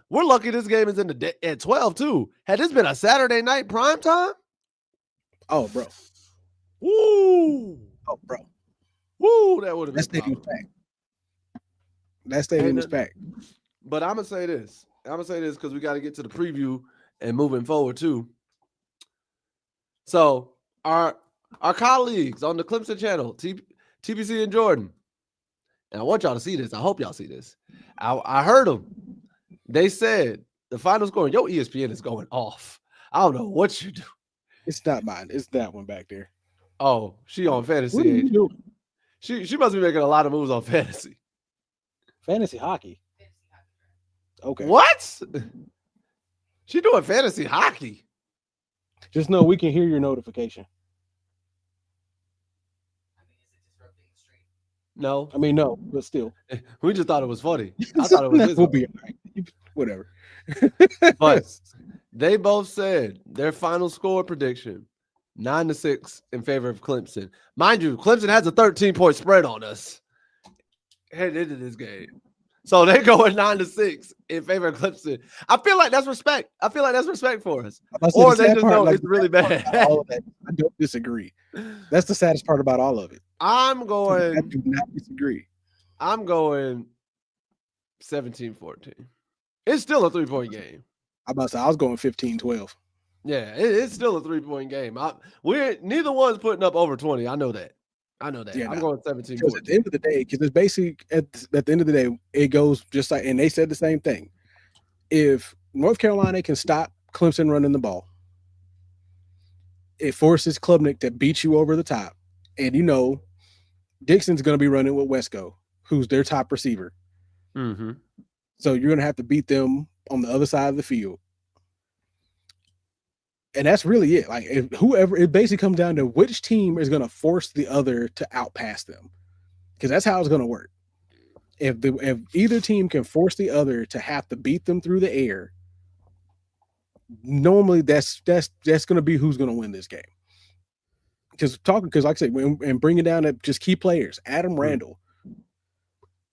S1: we're lucky this game is at 12 too. Had this been a Saturday night prime time?
S2: Oh, bro.
S1: Woo!
S2: Oh, bro.
S1: Woo! That would have been.
S2: That stadium's packed. That stadium is packed.
S1: But I'm gonna say this. Because we got to get to the preview and moving forward too. So our colleagues on the Clemson channel, TPC and Jordan, and I want y'all to see this. I hope y'all see this. I heard them. They said the final score. Your ESPN is going off. I don't know what you do.
S2: It's not mine. It's that one back there.
S1: Oh, she on fantasy.
S2: What are you doing?
S1: She must be making a lot of moves on fantasy.
S2: Fantasy hockey. Okay.
S1: What? She doing fantasy hockey.
S2: Just know we can hear your notification.
S1: No.
S2: I mean, no, but still.
S1: We just thought it was funny. I thought it was
S2: we'll be all right. Whatever.
S1: But they both said their final score prediction, 9-6 in favor of Clemson. Mind you, Clemson has a 13-point spread on us heading into this game. So they go at 9-6 in favor of Clemson. I feel like that's respect. For us. Or they just know it's really bad.
S2: All of that, I don't disagree. That's the saddest part about all of it. I do not disagree.
S1: I'm going 17-14. It's still a 3-point game.
S2: I was going 15-12.
S1: Yeah, it's still a 3-point game. Neither one's putting up over 20. I know that. Yeah, I'm going 17.
S2: At the end of the day, because it's basically at the end of the day, it goes just like, and they said the same thing. If North Carolina can stop Clemson running the ball, it forces Klubnik to beat you over the top. And Dixon's going to be running with Wesco, who's their top receiver.
S1: Mm-hmm.
S2: So you're going to have to beat them on the other side of the field. And that's really it. Like it basically comes down to which team is going to force the other to outpass them, because that's how it's going to work. If either team can force the other to have to beat them through the air, normally that's going to be who's going to win this game. Because like I said, and bringing down to just key players, Adam Randall,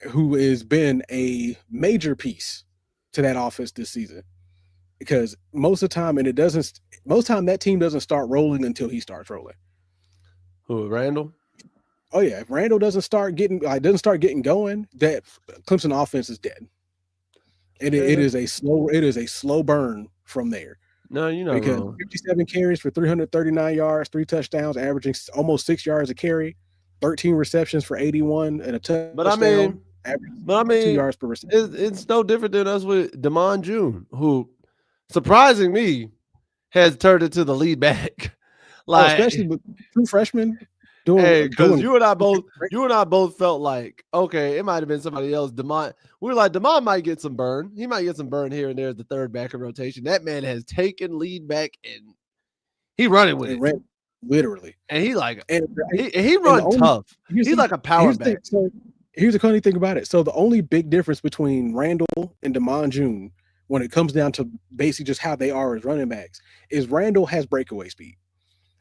S2: who has been a major piece to that offense this season. Because most of the time, that team doesn't start rolling until he starts rolling.
S1: Who, Randall?
S2: Oh yeah, if Randall doesn't start getting going, that Clemson offense is dead. And it is a slow burn from there.
S1: No, you're not
S2: because
S1: wrong.
S2: 57 carries for 339 yards, 3 touchdowns, averaging almost 6 yards a carry, 13 receptions for 81 and a touchdown.
S1: But I mean,
S2: 2 yards per reception.
S1: it's no different than us with Damon June, who, surprising me, has turned into the lead back. Like,
S2: especially with true freshmen.
S1: Because you and I both felt like, okay, it might have been somebody else. We were like, Damon might get some burn. He might get some burn here and there as the third back in rotation. That man has taken lead back and he running with it.
S2: Literally.
S1: And he like he run tough. He's like a power back.
S2: So here's the funny thing about it. So the only big difference between Randall and Damon June when it comes down to basically just how they are as running backs is Randall has breakaway speed,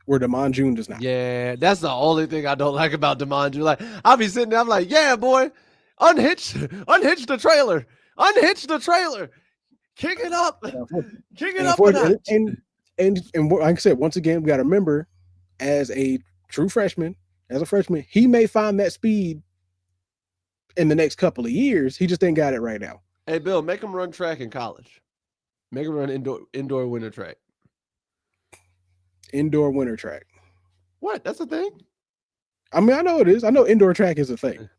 S2: where Damon June does not.
S1: Yeah, that's the only thing I don't like about Damon June. Like, I'll be sitting there, I'm like, yeah, boy, unhitch the trailer, kick it up,
S2: and like I said, once again, we got to remember, as a freshman, he may find that speed in the next couple of years. He just ain't got it right now.
S1: Hey, Bill, make him run track in college. Make him run indoor winter track.
S2: Indoor winter track.
S1: What? That's a thing?
S2: I mean, I know it is. I know indoor track is a thing.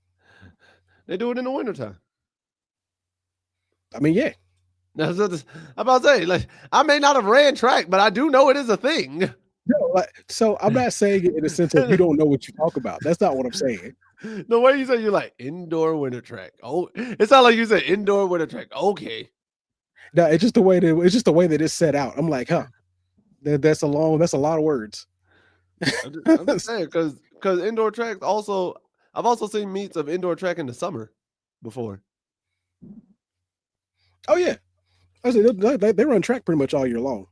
S1: They do it in the wintertime.
S2: I mean, yeah.
S1: I'm about to say, like, I may not have ran track, but I do know it is a thing.
S2: No, so I'm not saying it in the sense of you don't know what you talk about. That's not what I'm saying.
S1: The way you say you're like indoor winter track. Oh, it sounds like you said indoor winter track. Okay.
S2: No, it's just the way that it's set out. I'm like, huh. That's a lot of words.
S1: I'm just saying because indoor track also, I've also seen meets of indoor track in the summer before.
S2: Oh yeah, I said they run track pretty much all year long.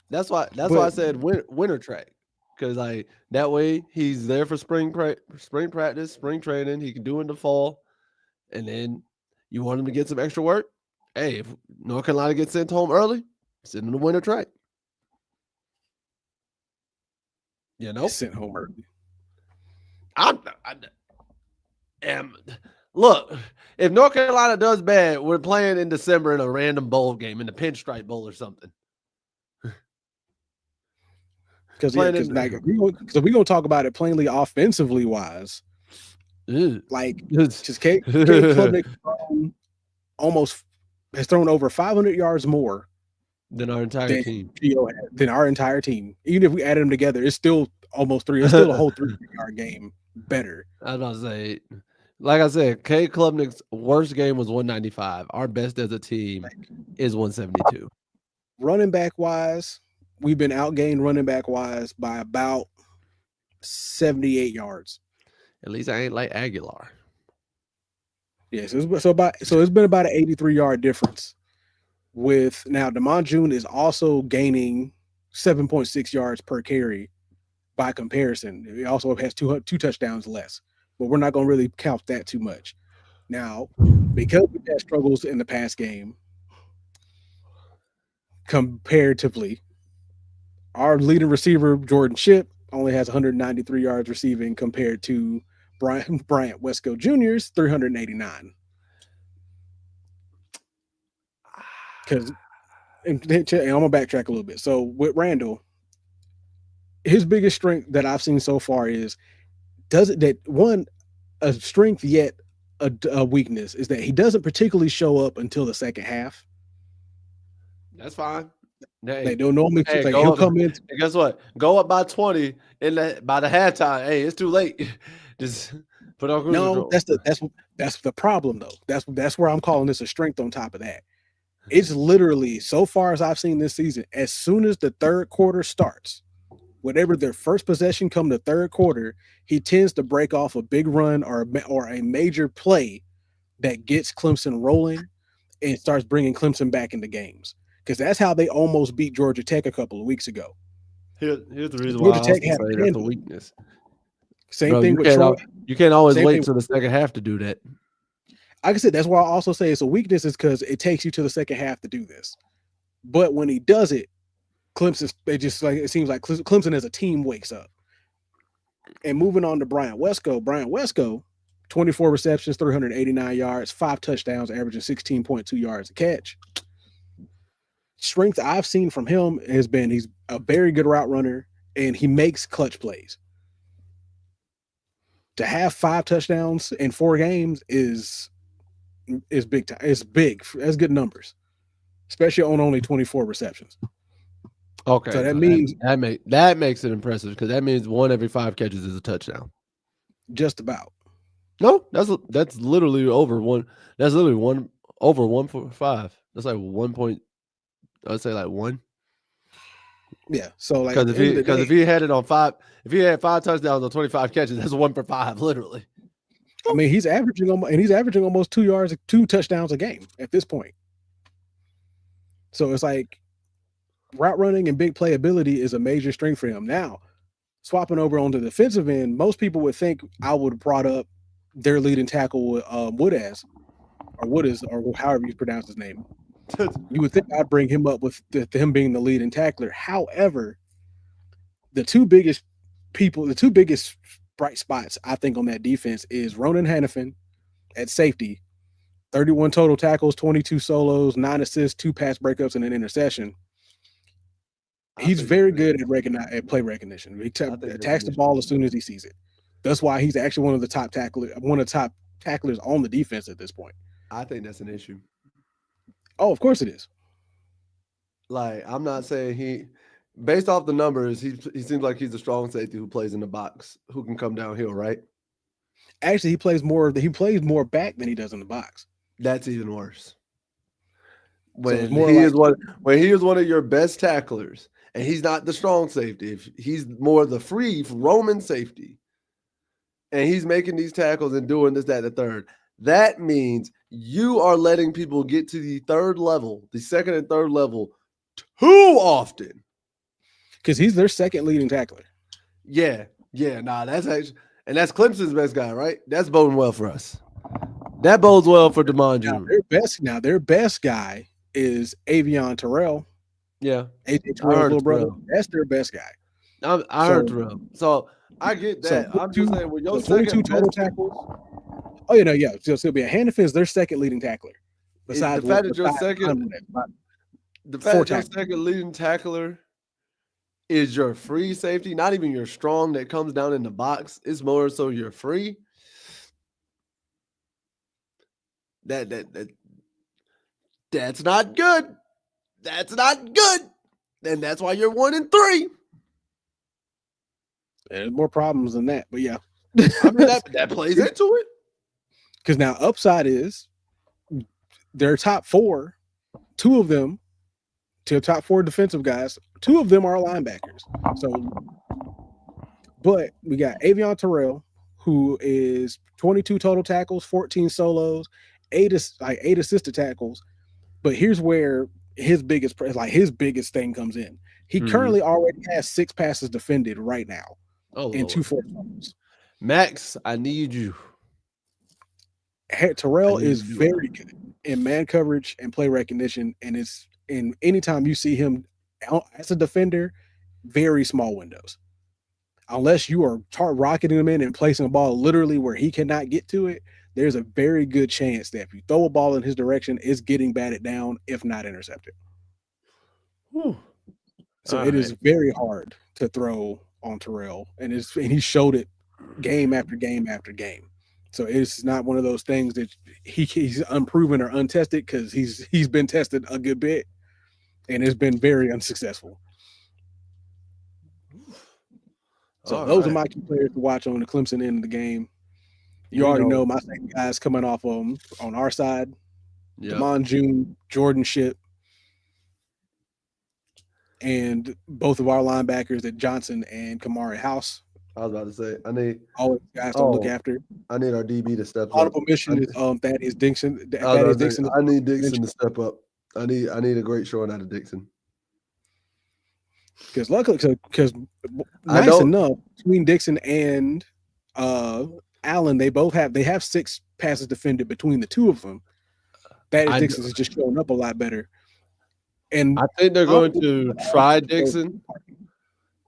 S1: That's why I said winter track, because like that way he's there for spring practice, spring training. He can do in the fall, and then you want him to get some extra work. Hey, if North Carolina gets sent home early, send him to winter track. You know,
S2: sent home early.
S1: Look, if North Carolina does bad, we're playing in December in a random bowl game, in the Pinstripe Bowl or something.
S2: Because we're gonna talk about it plainly offensively wise. Like, just Caleb Klubnik has thrown over 500 yards more
S1: than our entire team.
S2: Even if we added them together, it's still almost 3. It's still a whole 3-yard game better.
S1: I was about to say, like I said, Caleb Klubnik's worst game was 195. Our best as a team is 172.
S2: Running back wise, we've been outgained running back wise by about 78 yards.
S1: At least I ain't like Aguilar.
S2: Yes, it's been about an 83-yard difference. With now, Damon June is also gaining 7.6 yards per carry by comparison. He also has two touchdowns less, but we're not going to really count that too much. Now, because we had struggles in the pass game, comparatively, our leading receiver, Jordan Shipp, only has 193 yards receiving compared to Bryant Wesco Jr.'s 389. Because, and I'm going to backtrack a little bit. So with Randall, his biggest strength that I've seen so far is, a strength yet a weakness is that he doesn't particularly show up until the second half.
S1: That's fine.
S2: They don't normally he'll come in.
S1: And guess what? Go up by 20 by the halftime. Hey, it's too late. Just put on cruise control.
S2: That's the problem though. That's where I'm calling this a strength on top of that. It's literally, so far as I've seen this season, as soon as the third quarter starts, whatever their first possession come the third quarter, he tends to break off a big run or a major play that gets Clemson rolling and starts bringing Clemson back into games. Because that's how they almost beat Georgia Tech a couple of weeks ago.
S1: Here's the reason why Georgia Tech had that's a weakness.
S2: Same thing with Troy.
S1: You can't always wait till the second half to do that.
S2: Like I said, that's why I also say it's a weakness, is because it takes you to the second half to do this. But when he does it, Clemson, it seems like Clemson as a team wakes up. And moving on to Bryant Wesco, 24 receptions, 389 yards, 5 touchdowns, averaging 16.2 yards a catch. strength I've seen from him has been he's a very good route runner and he makes clutch plays. To have 5 touchdowns in 4 games is big time. It's big. That's good numbers, especially on only 24 receptions.
S1: Okay,
S2: so that means
S1: that makes it impressive because that means 1 every 5 catches is a touchdown.
S2: Just about.
S1: No, that's literally over 1. That's literally 1 over 1.5. That's like 1 point. I'd say like 1.
S2: Yeah. So like
S1: because if he had it on 5, if he had 5 touchdowns on 25 catches, that's 1 for 5, literally.
S2: I mean, he's averaging almost 2 touchdowns a game at this point. So it's like route running and big playability is a major strength for him. Now, swapping over onto the defensive end, most people would think I would have brought up their leading tackle Wood, or however you pronounce his name. You would think I'd bring him up with him being the leading tackler. However, the two biggest bright spots I think on that defense is Ronan Hannafin at safety, 31 total tackles, 22 solos, 9 assists, 2 pass breakups, and an interception. He's very good at play recognition. He attacks the ball as soon as he sees it. That's why he's actually one of the top tacklers on the defense at this point.
S1: I think that's an issue.
S2: Oh, of course it is.
S1: Like, I'm not saying based off the numbers, he seems like he's a strong safety who plays in the box, who can come downhill, right?
S2: Actually, he plays more back than he does in the box.
S1: That's even worse.
S2: When
S1: he is one of your best tacklers, and he's not the strong safety, if he's more the free roaming safety, and he's making these tackles and doing this, that, and the third, that means you are letting people get to the second and third level too often.
S2: Because he's their second leading tackler.
S1: Yeah. That's actually, and that's Clemson's best guy, right? That's boding well for us. That bodes well for Demond Jr.
S2: Their best guy is Avion Terrell.
S1: Yeah.
S2: AJ Terrell's little brother. That's their best guy.
S1: I heard Terrell. So I get that. I'm just saying, with your
S2: 22 total tackles. Oh, yeah. So it'll be a Hannafin is their second leading tackler. Besides
S1: the fact that your second leading tackler is your free safety, not even your strong that comes down in the box. It's more so you're free. That's not good. That's not good. And that's why you're 1-3.
S2: There's more problems than that, but yeah.
S1: I mean, that plays into it.
S2: Because now upside is their top 4, 2 of them, to top 4 defensive guys, 2 of them are linebackers. So, but we got Avion Terrell, who is 22 total tackles, 14 solos, 8 assisted tackles. But here's where his biggest thing comes in. He currently already has 6 passes defended right now in 2 forced fumbles.
S1: Max, I need you.
S2: Terrell is very good in man coverage and play recognition, and anytime you see him as a defender, very small windows. Unless you are rocketing him in and placing a ball literally where he cannot get to it, there's a very good chance that if you throw a ball in his direction, it's getting batted down, if not intercepted.
S1: Whew.
S2: So it is very hard to throw on Terrell, and he showed it game after game after game. So it's not one of those things that he's unproven or untested, because he's been tested a good bit, and it's been very unsuccessful. So those are my key players to watch on the Clemson end of the game. You already know my second guys coming off on our side. Yep. Demond June, Jordan Shipp, and both of our linebackers at Johnson and Kamari House.
S1: I was about to say, I need
S2: always guys to look after.
S1: I need our DB to step up.
S2: Honorable mention is Thaddeus Dixon.
S1: I need Dixon to step up. I need a great showing out of Dixon.
S2: Because luckily, because nice enough, between Dixon and Allen, they have 6 passes defended between the 2 of them. Thaddeus Dixon is just showing up a lot better. And
S1: I think they're going to try Dixon.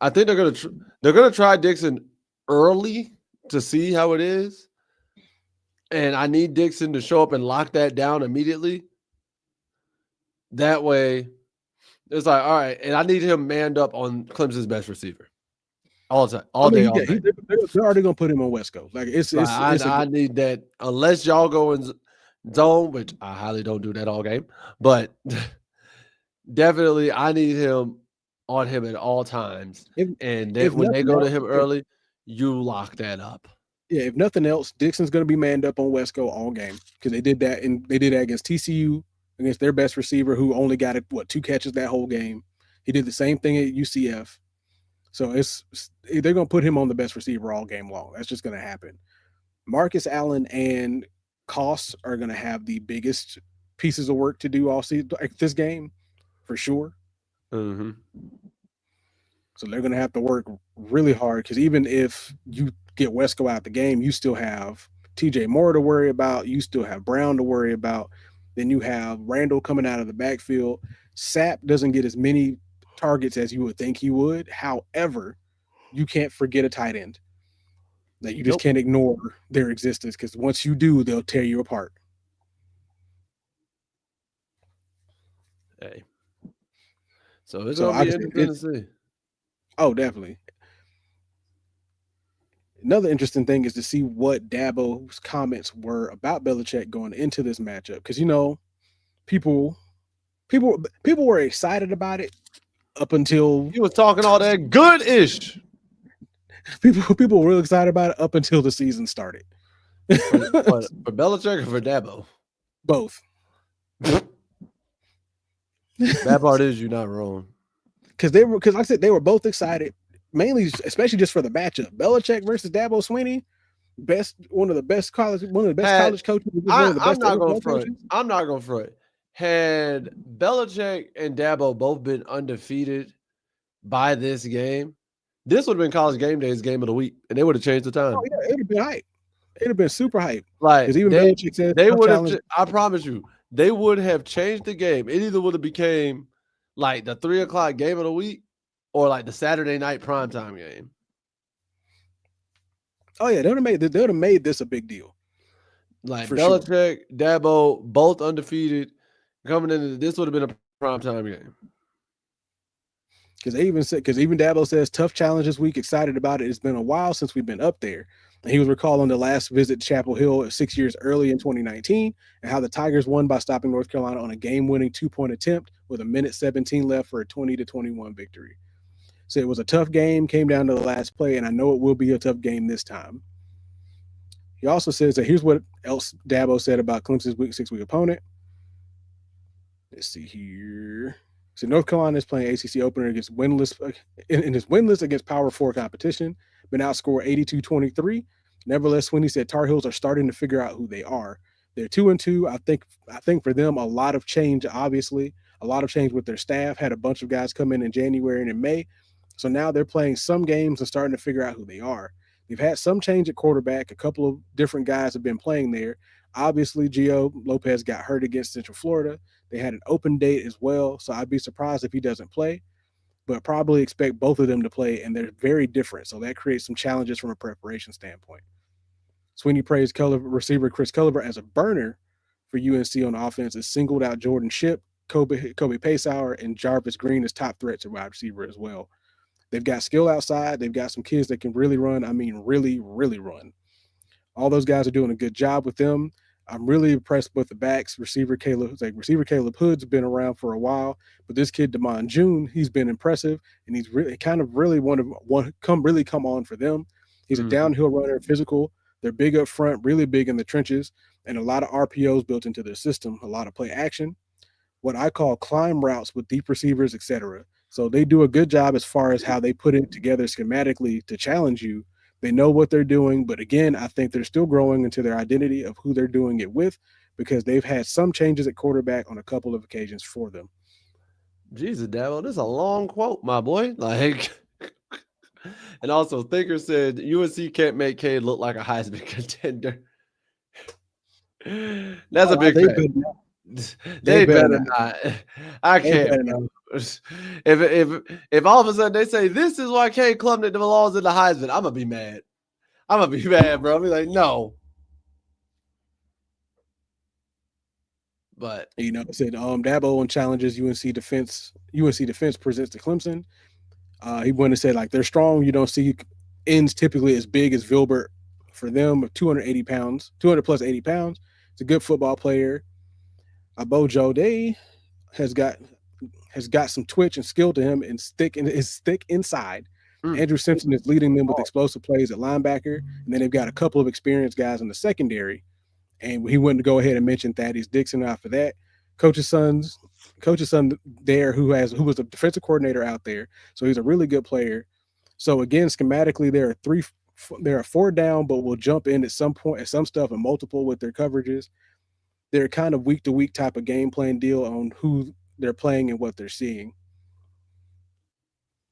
S1: I think they're going to try Dixon early to see how it is. And I need Dixon to show up and lock that down immediately. That way, It's like, all right, and I need him manned up on Clemson's best receiver all the time, all
S2: I mean,
S1: day, all night.
S2: they're already gonna put him on Wesco. Like
S1: I need that unless y'all go in zone, which I highly don't do that all game, but definitely I need him on him at all times. And then when they go to him early, you lock that up.
S2: Yeah, if nothing else, Dixon's going to be manned up on Wesco all game because they did that against TCU against their best receiver who only got 2 catches that whole game. He did the same thing at UCF. So they're going to put him on the best receiver all game long. That's just going to happen. Marcus Allen and Koss are going to have the biggest pieces of work to do all season, like this game, for sure.
S1: Mm-hmm.
S2: So they're going to have to work really hard because even if you get Wesco out the game, you still have TJ Moore to worry about. You still have Brown to worry about. Then you have Randall coming out of the backfield. Sapp doesn't get as many targets as you would think he would. However, you can't forget a tight end. Like you just can't ignore their existence because once you do, they'll tear you apart.
S1: Hey. So it's going to be interesting to see.
S2: Oh, definitely. Another interesting thing is to see what Dabo's comments were about Belichick going into this matchup. Because, people were excited about it up until
S1: he was talking all that good-ish.
S2: People were real excited about it up until the season started.
S1: For Belichick or for Dabo?
S2: Both.
S1: That part is you're not wrong.
S2: Because like I said, they were both excited, mainly, especially just for the matchup. Belichick versus Dabo Swinney, one of the best college coaches.
S1: I'm not going to front. Had Belichick and Dabo both been undefeated by this game, this would have been College Game Day's game of the week, and they would have changed the time.
S2: Oh yeah, it would have been hype. It would have been super hype.
S1: Like
S2: even Belichick said,
S1: they would have. I promise you, they would have changed the game. It either would have became like the 3 o'clock game of the week or like the Saturday night primetime game.
S2: Oh yeah, they would have made this a big deal.
S1: Like Belichick, sure. Dabo, both undefeated, coming into this would have been a primetime game.
S2: Because even Dabo says tough challenge this week. Excited about it. It's been a while since we've been up there. And he was recalling the last visit to Chapel Hill 6 years early in 2019 and how the Tigers won by stopping North Carolina on a game-winning 2-point attempt with 1:17 left for a 20-21 victory. So it was a tough game, came down to the last play, and I know it will be a tough game this time. He also says that here's what else Dabo said about Clemson's Week 6 opponent. Let's see here. So North Carolina is playing ACC opener against winless in his winless against Power 4 competition, been outscored 82-23. Nevertheless, Swinney said Tar Heels are starting to figure out who they are. They're 2-2. I think for them a lot of change. Obviously, a lot of change with their staff. Had a bunch of guys come in January and in May, so now they're playing some games and starting to figure out who they are. They've had some change at quarterback. A couple of different guys have been playing there. Obviously, Gio Lopez got hurt against Central Florida. They had an open date as well, so I'd be surprised if he doesn't play, but probably expect both of them to play, and they're very different, so that creates some challenges from a preparation standpoint. Swinney praised receiver Chris Culliver as a burner for UNC on offense and singled out Jordan Shipp, Kobe Paysauer, and Jarvis Green as top threats at wide receiver as well. They've got skill outside. They've got some kids that can really run. I mean, really, really run. All those guys are doing a good job with them. I'm really impressed with the backs. Receiver Caleb Hood's been around for a while, but this kid Damon June, he's been impressive, and he's really come on for them. He's a downhill runner, physical. They're big up front, really big in the trenches, and a lot of RPOs built into their system. A lot of play action, what I call climb routes with deep receivers, etc. So they do a good job as far as how they put it together schematically to challenge you. They know what they're doing, but again, I think they're still growing into their identity of who they're doing it with because they've had some changes at quarterback on a couple of occasions for them.
S1: Jesus, Dabo, this is a long quote, my boy. Like, and also Thinker said UNC can't make Cade look like a Heisman contender. That's a big fact. They better not. I can't. If all of a sudden they say this is why Cade Klubnik belongs in the Heisman, I'm gonna be mad. I'm gonna be mad, bro. I'll be like, no. But
S2: You know, it said Dabo on challenges UNC defense. UNC defense presents to Clemson. He went and said like they're strong. You don't see ends typically as big as Vilbert for them of 280 pounds, 200 plus 80 pounds. It's a good football player. Bojo Day has got some twitch and skill to him and is thick inside. Andrew Simpson is leading them with explosive plays at linebacker, and then they've got a couple of experienced guys in the secondary. And he went to go ahead and mention Thaddeus Dixon after that. Coach's son there who was a defensive coordinator out there, so he's a really good player. So again, schematically, there are 4 down, but we'll jump in at some point at some stuff and multiple with their coverages. They're kind of week to week type of game plan deal on who they're playing and what they're seeing.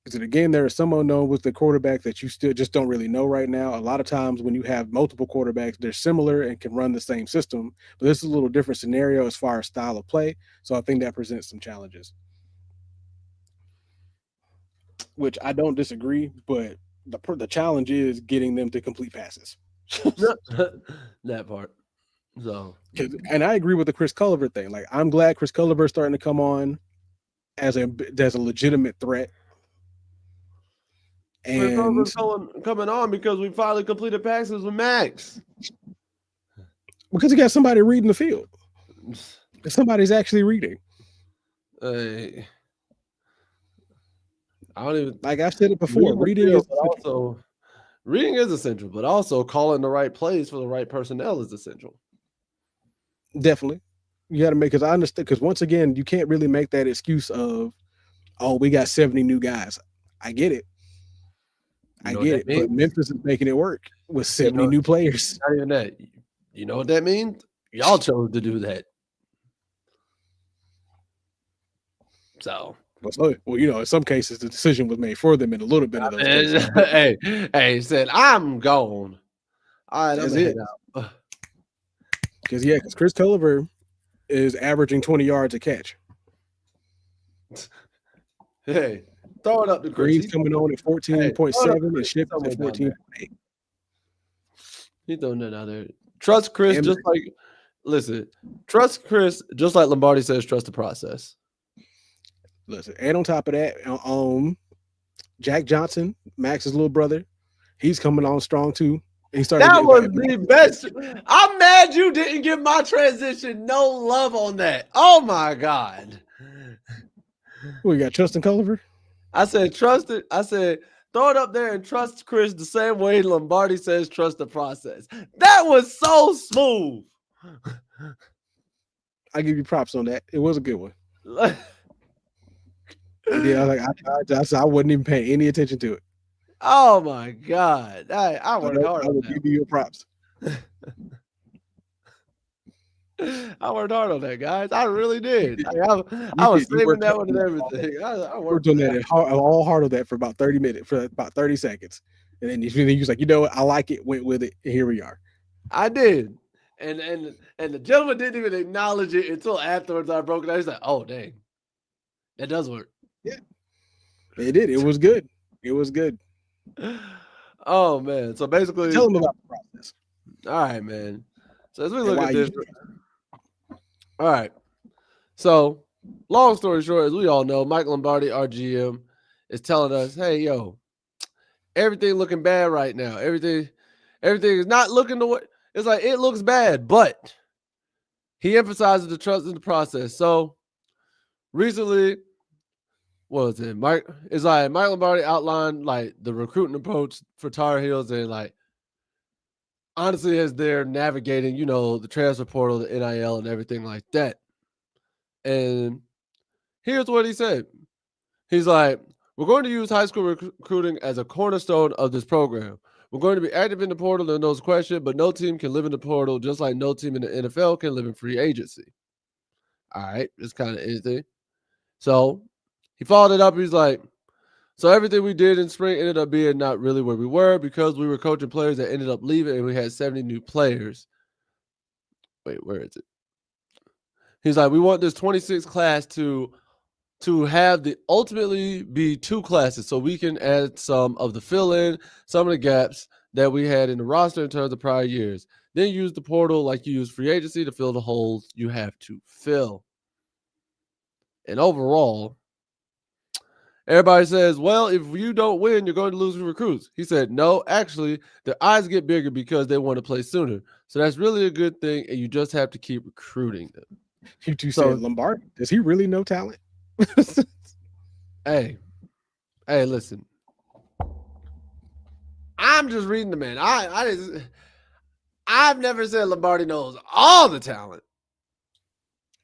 S2: Because again, there are some unknown with the quarterback that you still just don't really know right now. A lot of times when you have multiple quarterbacks, they're similar and can run the same system, but this is a little different scenario as far as style of play. So I think that presents some challenges, which I don't disagree, but the challenge is getting them to complete passes.
S1: That part. So,
S2: and I agree with the Chris Culliver thing. Like, I'm glad Chris Culliver is starting to come on as a legitimate threat. And
S1: coming on because we finally completed passes with Max.
S2: Because he got somebody reading the field. Somebody's actually reading.
S1: I don't even
S2: like I've said it before. Reading
S1: is essential, but also calling the right plays for the right personnel is essential.
S2: Definitely. You got to make, because I understand, because once again, you can't really make that excuse of, oh, we got 70 new guys. I get it. I get it. Means? But Memphis is making it work with 70 new players.
S1: Not even that. You know what that means? Y'all chose to do that. So.
S2: Well, you know, in some cases, the decision was made for them in a little bit of those cases.
S1: Hey, said, I'm gone. All right,
S2: that's it. Because Chris Culliver is averaging 20 yards a catch.
S1: Hey, throw it up to Chris.
S2: Green's coming on at 14.7 and Ship at 14.8.
S1: He's throwing that out there. Trust Chris, trust Chris, just like Lombardi says, trust the process.
S2: Listen, and on top of that, Jack Johnson, Max's little brother, he's coming on strong too.
S1: That was the best. I'm mad you didn't give my transition no love on that. Oh my God.
S2: We got Justin Culliver.
S1: I said trust it. I said throw it up there and trust Chris the same way Lombardi says trust the process. That was so smooth.
S2: I give you props on that. It was a good one. Yeah, I wasn't even paying any attention to it.
S1: Oh my God! I worked hard.
S2: I will give you your props.
S1: I worked hard on that, guys. I really did. I was saving that one and everything. I
S2: worked on that all hard on that for about 30 minutes, for about 30 seconds, and then you was like, you know what? I like it. Went with it. And here we are.
S1: I did, and the gentleman didn't even acknowledge it until afterwards. I broke it out. He's like, "Oh dang, that does work."
S2: Yeah, it did. It was good. It was good.
S1: Oh man! So basically,
S2: tell them about the process.
S1: All right, man. So as we look at this, all right. So long story short, as we all know, Mike Lombardi, our GM, is telling us, "Hey, yo, everything looking bad right now. Everything is not looking the way. It's like it looks bad, but he emphasizes the trust in the process." So recently. What was it? Mike Lombardi outlined like the recruiting approach for Tar Heels and like honestly as they're navigating, you know, the transfer portal, the NIL and everything like that. And here's what he said. He's like, we're going to use high school recruiting as a cornerstone of this program. We're going to be active in the portal and those questions, but no team can live in the portal just like no team in the NFL can live in free agency. All right, it's kind of anything. So he followed it up. He's like, so everything we did in spring ended up being not really where we were because we were coaching players that ended up leaving and we had 70 new players. Wait, where is it? He's like, we want this 26 class to to have the ultimately be 2 classes so we can add some of the fill-in, some of the gaps that we had in the roster in terms of prior years. Then use the portal like you use free agency to fill the holes you have to fill. And overall, everybody says, well, if you don't win, you're going to lose recruits. He said, no, actually, their eyes get bigger because they want to play sooner. So that's really a good thing, and you just have to keep recruiting them.
S2: You two said Lombardi. Does he really know talent?
S1: Hey, listen. I'm just reading the man. I've never said Lombardi knows all the talent.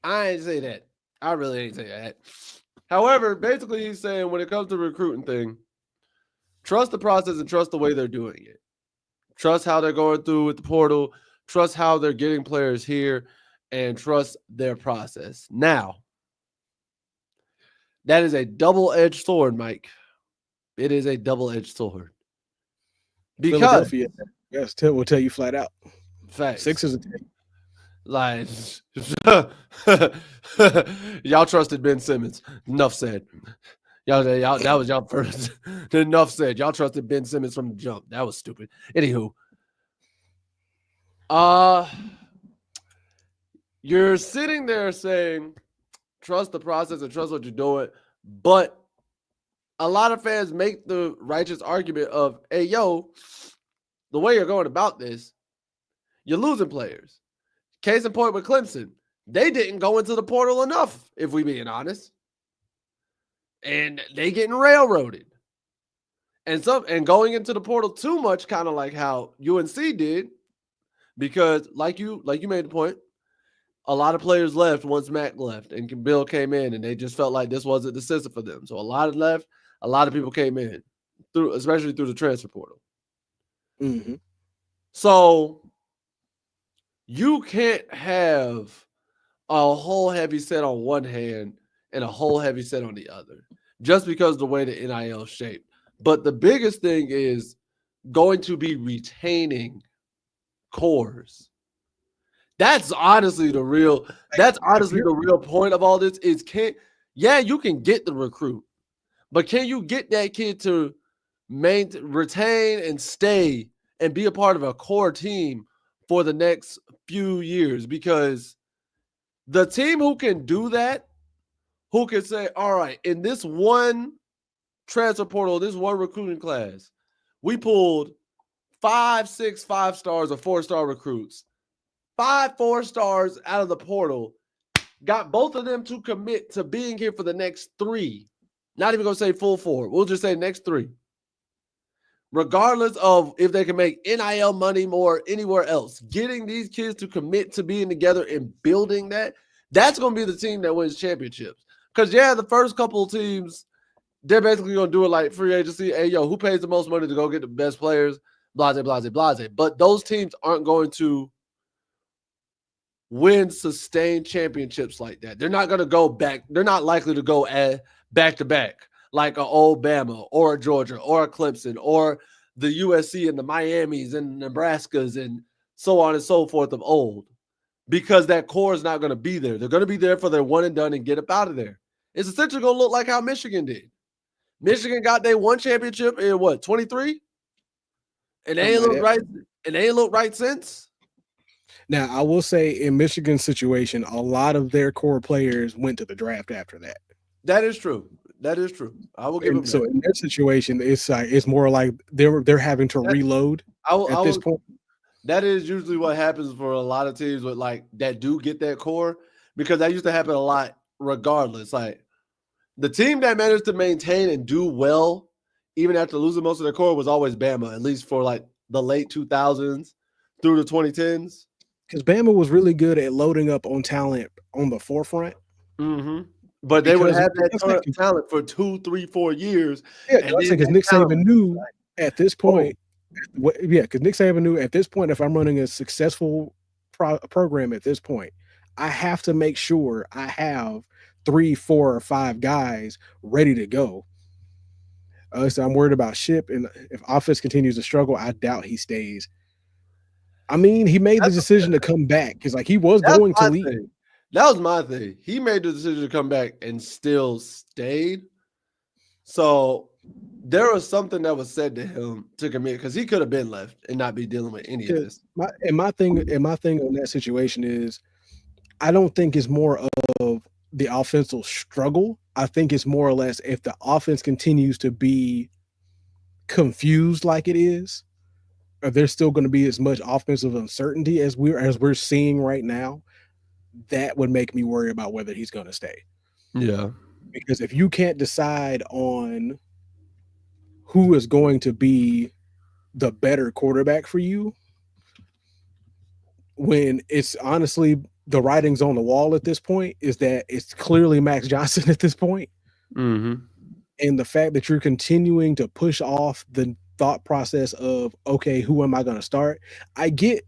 S1: I ain't say that. I really ain't say that. However, basically he's saying when it comes to recruiting thing, trust the process and trust the way they're doing it. Trust how they're going through with the portal. Trust how they're getting players here, and trust their process. Now, that is a double-edged sword, Mike. It is a double-edged sword. Because
S2: Philadelphia, yes, will tell you flat out.
S1: Facts.
S2: 6 is a 10.
S1: Like, y'all trusted Ben Simmons. Enough said. Y'all that was y'all first. Enough said. Y'all trusted Ben Simmons from the jump. That was stupid. Anywho, you're sitting there saying, trust the process and trust what you're doing, but a lot of fans make the righteous argument of, hey, yo, the way you're going about this, you're losing players. Case in point with Clemson, they didn't go into the portal enough, if we being honest. And they getting railroaded. And going into the portal too much, kind of like how UNC did, because like you made the point, a lot of players left once Mac left and Bill came in, and they just felt like this wasn't the system for them. So a lot of left, a lot of people came in, especially through the transfer portal.
S2: Mm-hmm.
S1: So you can't have a whole heavy set on one hand and a whole heavy set on the other, just because the way the NIL is shaped. But the biggest thing is going to be retaining cores. That's honestly the real point of all this is you can get the recruit, but can you get that kid to retain and stay and be a part of a core team for the next few years? Because the team who can do that, who can say, all right, in this one transfer portal, this one recruiting class, we pulled 5, 6 5-stars or 4-star recruits, 5 4-stars out of the portal, got both of them to commit to being here for the next 3. Not even going to say full 4. We'll just say next 3. Regardless of if they can make NIL money more anywhere else, getting these kids to commit to being together and building that's going to be the team that wins championships. Because, the first couple of teams, they're basically going to do it like free agency. Hey, yo, who pays the most money to go get the best players? Blase, blase, blase. But those teams aren't going to win sustained championships like that. They're not going to go back. They're not likely to go back to back like an old Bama or a Georgia or a Clemson or the USC and the Miamis and Nebraskas and so on and so forth of old, because that core is not going to be there. They're going to be there for their one and done and get up out of there. It's essentially going to look like how Michigan did. Michigan got their one championship in 23? And they ain't looked right. And they ain't looked right since.
S2: Now, I will say in Michigan's situation, a lot of their core players went to the draft after that.
S1: That is true. I will give them
S2: so in their situation, it's more like they're having to reload at this point.
S1: That is usually what happens for a lot of teams with that do get that core, because that used to happen a lot regardless. Like the team that managed to maintain and do well even after losing most of their core was always Bama, at least for the late 2000s through the 2010s.
S2: Because Bama was really good at loading up on talent on the forefront.
S1: Mm-hmm. But they would have that talent for 2, 3, 4 years.
S2: Yeah, because Nick Saban knew at this point. Because Nick Saban knew at this point, if I'm running a successful program at this point, I have to make sure I have 3, 4, or 5 guys ready to go. So I'm worried about Ship, and if offense continues to struggle, I doubt he stays. I mean, he made the decision to come back because he was going to leave.
S1: That was my thing. He made the decision to come back and still stayed. So there was something that was said to him to commit because he could have been left and not be dealing with any of this.
S2: My thing on that situation is, I don't think it's more of the offensive struggle. I think it's more or less if the offense continues to be confused like it is, or there's still going to be as much offensive uncertainty as we're seeing right now, that would make me worry about whether he's going to stay.
S1: Yeah.
S2: Because if you can't decide on who is going to be the better quarterback for you, when it's honestly the writing's on the wall at this point, is that it's clearly Max Johnson at this point.
S1: Mm-hmm.
S2: And the fact that you're continuing to push off the thought process of, okay, who am I going to start? I get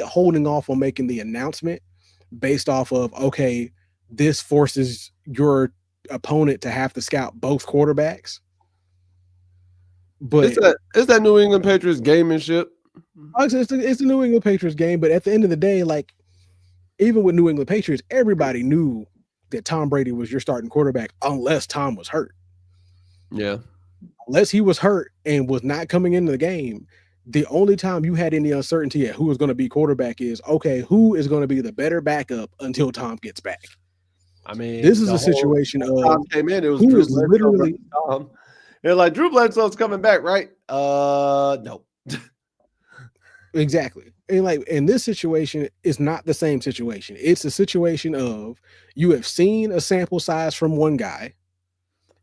S2: holding off on making the announcement based off of, okay, this forces your opponent to have to scout both quarterbacks. But
S1: it's that New England Patriots gamemanship.
S2: It's the New England Patriots game, but at the end of the day, like, even with New England Patriots, everybody knew that Tom Brady was your starting quarterback unless Tom was hurt.
S1: Yeah.
S2: Unless he was hurt and was not coming into the game, the only time you had any uncertainty at who was going to be quarterback is, okay, who is going to be the better backup until Tom gets back?
S1: I mean,
S2: this is a situation of
S1: Tom came in, it was
S2: who is literally
S1: Tom. They're like, Drew Bledsoe's coming back, right? No.
S2: Exactly. And like in this situation, it's not the same situation. It's a situation of you have seen a sample size from one guy,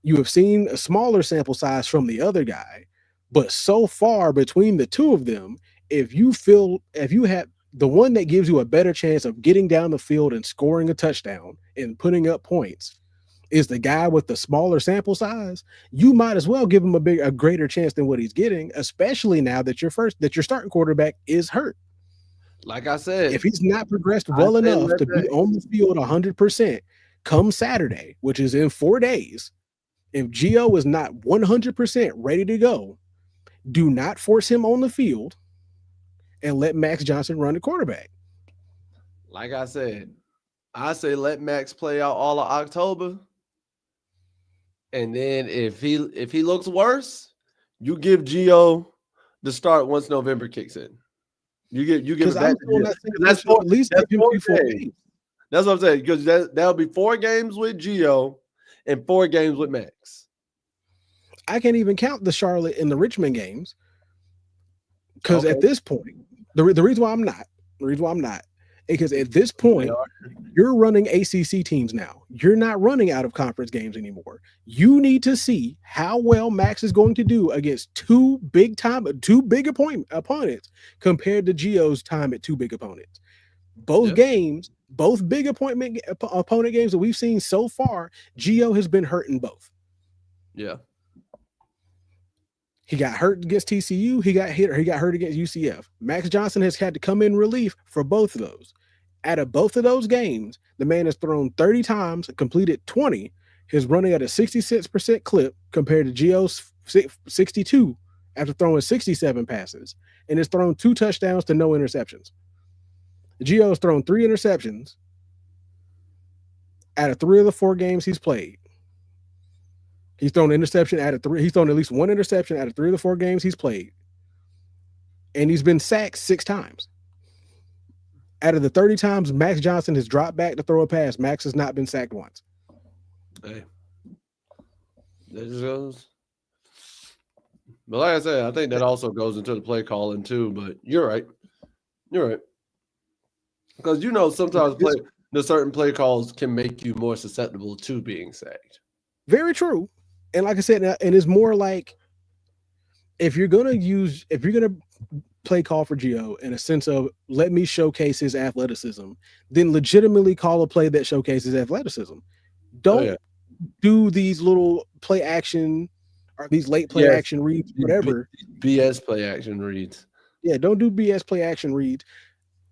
S2: you have seen a smaller sample size from the other guy, but so far between the two of them, if you have the one that gives you a better chance of getting down the field and scoring a touchdown and putting up points is the guy with the smaller sample size, you might as well give him a greater chance than what he's getting, especially now that your starting quarterback is hurt.
S1: Like I said,
S2: if he's not progressed well enough to be on the field 100% come Saturday, which is in 4 days, if Gio is not 100% ready to go, do not force him on the field and let Max Johnson run the quarterback.
S1: Like I said, I say let Max play out all of October. And then if he looks worse, you give Gio the start once November kicks in. You give it back to Gio. That's at least 4 games. That's what I'm saying, because that'll be 4 games with Gio and 4 games with Max.
S2: I can't even count the Charlotte and the Richmond games, because at this point, the reason why I'm not, because at this point, you're running ACC teams now. You're not running out of conference games anymore. You need to see how well Max is going to do against two big opponents compared to Gio's time at 2 big opponents. Both games, both big opponent games that we've seen so far, Gio has been hurt in both.
S1: Yeah.
S2: He got hurt against TCU. He got hurt against UCF. Max Johnson has had to come in relief for both of those. Out of both of those games, the man has thrown 30 times, completed 20. He's running at a 66% clip compared to Gio's 62 after throwing 67 passes, and has thrown 2 touchdowns to no interceptions. Gio's thrown 3 interceptions out of 3 of the 4 games he's played. He's thrown interception out of 3. He's thrown at least 1 interception out of 3 of the 4 games he's played. And he's been sacked 6 times. Out of the 30 times Max Johnson has dropped back to throw a pass, Max has not been sacked once.
S1: Hey. That just goes. But like I said, I think that also goes into the play calling too. But you're right. You're right. Because sometimes the certain play calls can make you more susceptible to being sacked.
S2: Very true. And like I said, and it's more like if you're gonna play call for Gio in a sense of let me showcase his athleticism, then legitimately call a play that showcases athleticism. Don't do these little play action or these late play action reads, whatever.
S1: BS play action reads.
S2: Yeah, don't do BS play action reads.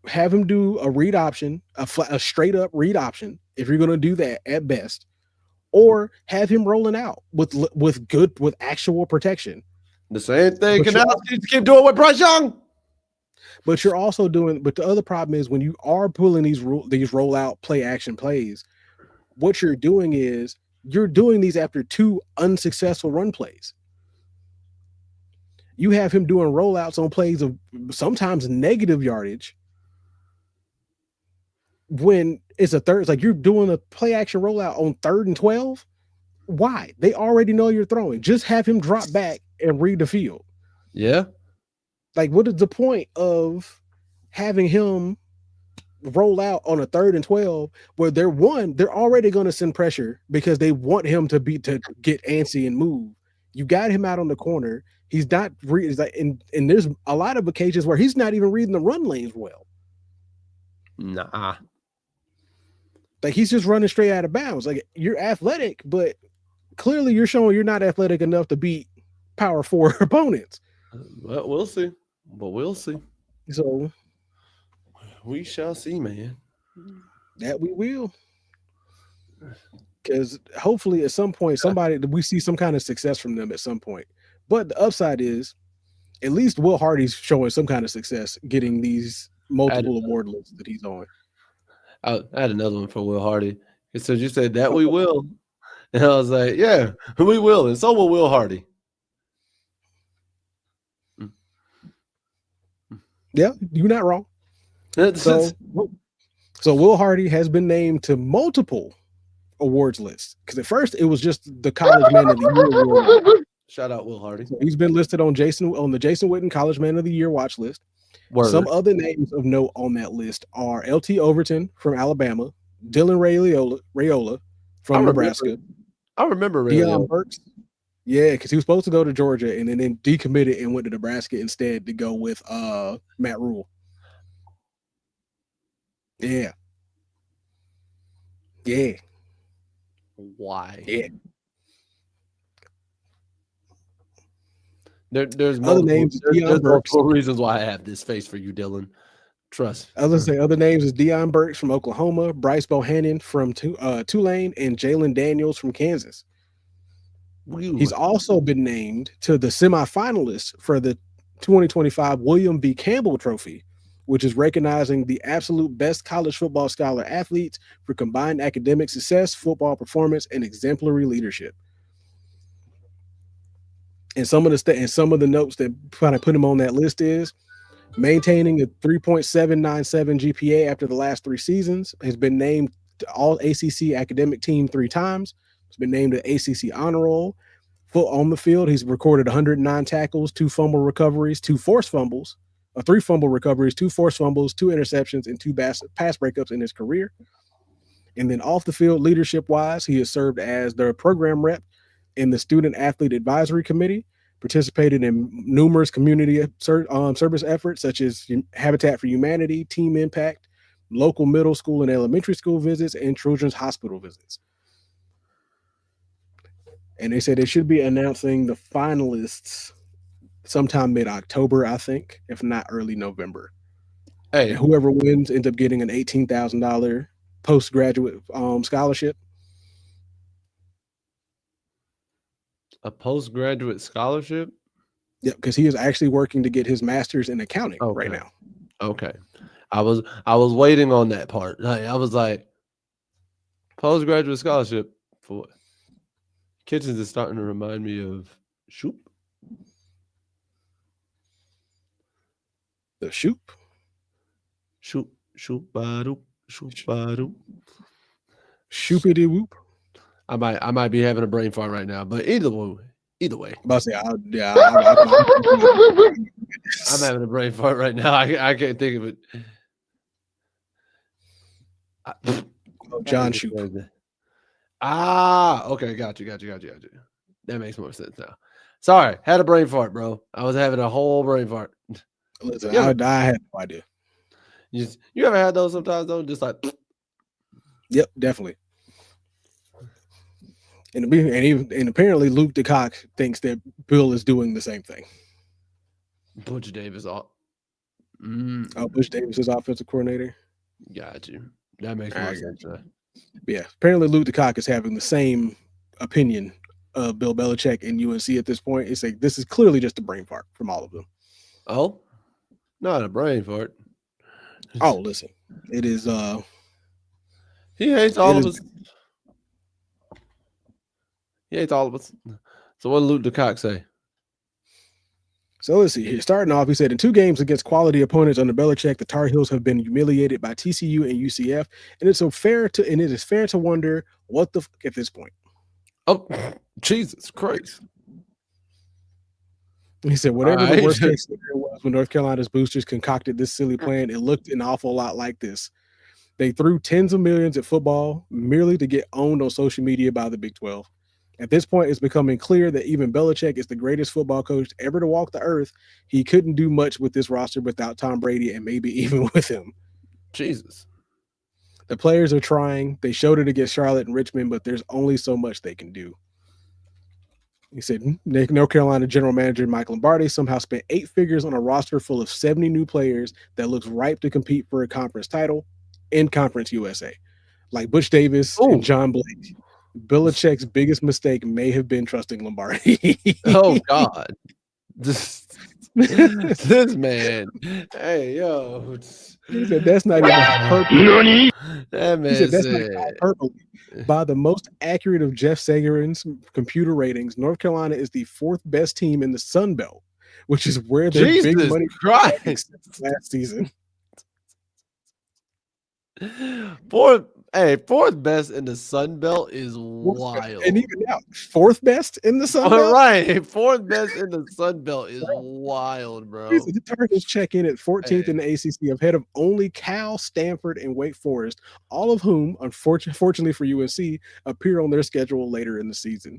S2: Have him do a read option, a straight up read option, if you're gonna do that at best. Or have him rolling out with actual protection.
S1: The same thing Canales needs to keep doing with Bryce Young.
S2: But you're also doing. But the other problem is when you are pulling these rollout play action plays, what you're doing is you're doing these after 2 unsuccessful run plays. You have him doing rollouts on plays of sometimes negative yardage. When it's like you're doing a play action rollout on 3rd and 12. Why? They already know you're throwing. Just have him drop back and read the field.
S1: Yeah.
S2: Like, what is the point of having him roll out on a 3rd and 12 where they're already going to send pressure because they want him to get antsy and move. You got him out on the corner. He's not and there's a lot of occasions where he's not even reading the run lanes well.
S1: Nah.
S2: Like, he's just running straight out of bounds. Like, you're athletic, but clearly you're showing you're not athletic enough to beat power 4 opponents.
S1: Well, we'll see. But we'll see.
S2: So
S1: we shall see, man.
S2: That we will. Because hopefully at some point we see some kind of success from them at some point. But the upside is at least Will Hardy's showing some kind of success getting these multiple award lists that he's on.
S1: I had another one for Will Hardy. It says, you said that we will. And I was like, yeah, we will. And so will Will Hardy.
S2: Yeah, you're not wrong. So Will Hardy has been named to multiple awards lists. Because at first it was just the College Man of the Year award.
S1: Shout out Will Hardy.
S2: So he's been listed on the Jason Witten College Man of the Year watch list.
S1: Word.
S2: Some other names of note on that list are LT Overton from Alabama, Dylan Raiola from Nebraska.
S1: I remember
S2: Deion Burks. Yeah, because he was supposed to go to Georgia and then decommitted and went to Nebraska instead to go with Matt Rule. Yeah. Yeah.
S1: Why?
S2: Yeah.
S1: There's
S2: other names.
S1: There's multiple reasons why I have this face for you, Dylan. Trust.
S2: I was gonna say other names is Deion Burks from Oklahoma, Bryce Bohannon from Tulane, and Jalen Daniels from Kansas. He's also been named to the semifinalists for the 2025 William B. Campbell Trophy, which is recognizing the absolute best college football scholar athletes for combined academic success, football performance, and exemplary leadership. And some of the notes that kind of put him on that list is maintaining a 3.797 GPA after the last 3 seasons, has been named to all ACC academic team 3 times. He's been named to ACC honor roll. On the field, he's recorded 109 tackles, 2 fumble recoveries, 2 forced fumbles, 3 fumble recoveries, 2 forced fumbles, 2 interceptions, and 2 pass breakups in his career. And then off the field, leadership-wise, he has served as their program rep in the Student Athlete Advisory Committee, participated in numerous community service efforts such as Habitat for Humanity, Team Impact, local middle school and elementary school visits, and children's hospital visits. And they said they should be announcing the finalists sometime mid-October, I think, if not early November.
S1: Hey,
S2: and whoever wins ends up getting an $18,000 postgraduate scholarship.
S1: A postgraduate scholarship?
S2: Yeah, because he is actually working to get his master's in accounting right now.
S1: Okay. I was waiting on that part. I was like, postgraduate scholarship for what? Kitchens is starting to remind me of Shoop.
S2: The Shoop?
S1: Shoop ba-doop, shoop ba-doop.
S2: Shoopity whoop.
S1: I might be having a brain fart right now, but either way.
S2: I'm
S1: having a brain fart right now. I can't think of it.
S2: John Shoop.
S1: Okay, got you. That makes more sense now. Sorry, had a brain fart, bro. I was having a whole brain fart.
S2: Listen, I had no idea.
S1: You ever had those sometimes though? Just like,
S2: yep, definitely. And apparently Luke DeCock thinks that Bill is doing the same thing.
S1: Butch Davis off.
S2: Butch Davis is offensive coordinator.
S1: Got you. That makes more sense.
S2: Yeah, apparently Luke DeCock is having the same opinion of Bill Belichick and UNC at this point. It's like this is clearly just a brain fart from all of them.
S1: Oh, Not a brain fart.
S2: Oh, listen, it is.
S1: He hates all of us. He hates all of us. So what did Luke DeCock say?
S2: So let's see here. Starting off, he said, in 2 games against quality opponents under Belichick, the Tar Heels have been humiliated by TCU and UCF, and it is fair to wonder what the fuck at this point.
S1: Oh, Jesus Christ.
S2: He said, whatever the worst case scenario was when North Carolina's boosters concocted this silly plan, it looked an awful lot like this. They threw tens of millions at football merely to get owned on social media by the Big 12. At this point, it's becoming clear that even Belichick is the greatest football coach ever to walk the earth. He couldn't do much with this roster without Tom Brady and maybe even with him.
S1: Jesus.
S2: The players are trying. They showed it against Charlotte and Richmond, but there's only so much they can do. He said North Carolina general manager Mike Lombardi somehow spent 8 figures on a roster full of 70 new players that looks ripe to compete for a conference title in Conference USA. Like Butch Davis and John Blake. Belichick's biggest mistake may have been trusting Lombardi.
S1: Oh God, this man. Hey yo,
S2: he said that's not even hyperbole.
S1: That man
S2: he said that's not hyperbole. By the most accurate of Jeff Sagarin's computer ratings, North Carolina is the 4th best team in the Sun Belt, which is where their big money last season.
S1: Fourth best in the Sun Belt is wild.
S2: And even now, 4th best in the Sun Belt?
S1: All right. 4th best in the Sun Belt is wild, bro.
S2: The Tar Heels check in at 14th in the ACC ahead of only Cal, Stanford, and Wake Forest, all of whom, unfortunately for UNC, appear on their schedule later in the season.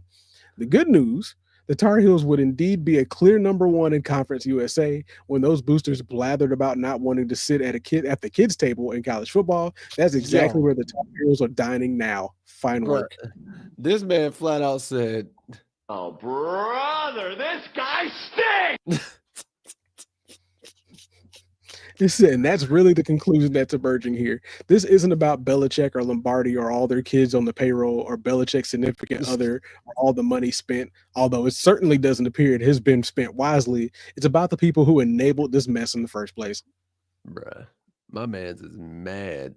S2: The good news, the Tar Heels would indeed be a clear number 1 in Conference USA when those boosters blathered about not wanting to sit at the kids' table in college football. That's exactly where the Tar Heels are dining now. Fine work.
S1: This man flat out said,
S3: "Oh, brother, this guy stinks."
S2: And that's really the conclusion that's emerging here. This isn't about Belichick or Lombardi or all their kids on the payroll or Belichick's significant other or all the money spent, although it certainly doesn't appear it has been spent wisely. It's about the people who enabled this mess in the first place.
S1: Bruh, my man's is mad.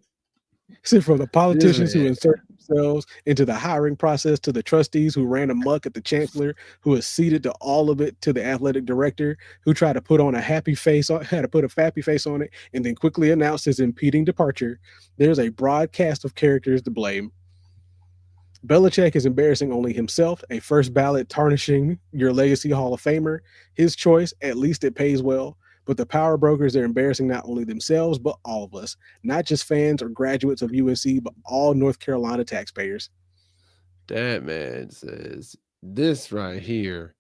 S2: So from the politicians who insert themselves into the hiring process to the trustees who ran amok at the chancellor, who acceded to all of it, to the athletic director who tried to put a happy face on it and then quickly announced his impending departure, there's a broad cast of characters to blame. Belichick is embarrassing only himself, a first ballot tarnishing your legacy Hall of Famer. His choice, at least it pays well. But the power brokers are embarrassing not only themselves, but all of us, not just fans or graduates of UNC, but all North Carolina taxpayers.
S1: That man says, this right here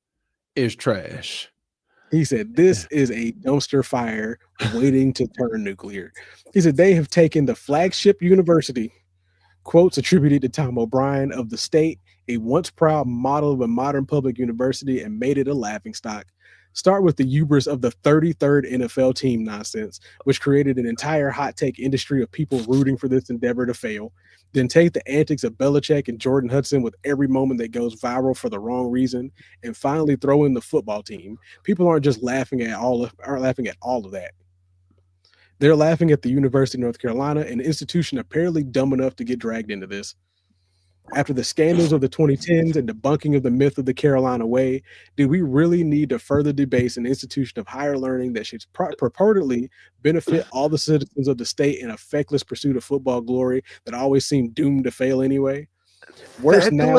S1: is trash.
S2: He said, this is a dumpster fire waiting to turn nuclear. He said, they have taken the flagship university, quotes attributed to Tom O'Brien of the state, a once proud model of a modern public university, and made it a laughingstock. Start with the hubris of the 33rd NFL team nonsense, which created an entire hot take industry of people rooting for this endeavor to fail. Then take the antics of Belichick and Jordan Hudson with every moment that goes viral for the wrong reason, and finally throw in the football team. People aren't just laughing at all of that. They're laughing at the University of North Carolina, an institution apparently dumb enough to get dragged into this. After the scandals of the 2010s and debunking of the myth of the Carolina way, do we really need to further debase an institution of higher learning that should purportedly benefit all the citizens of the state in a feckless pursuit of football glory that always seemed doomed to fail anyway? Worse now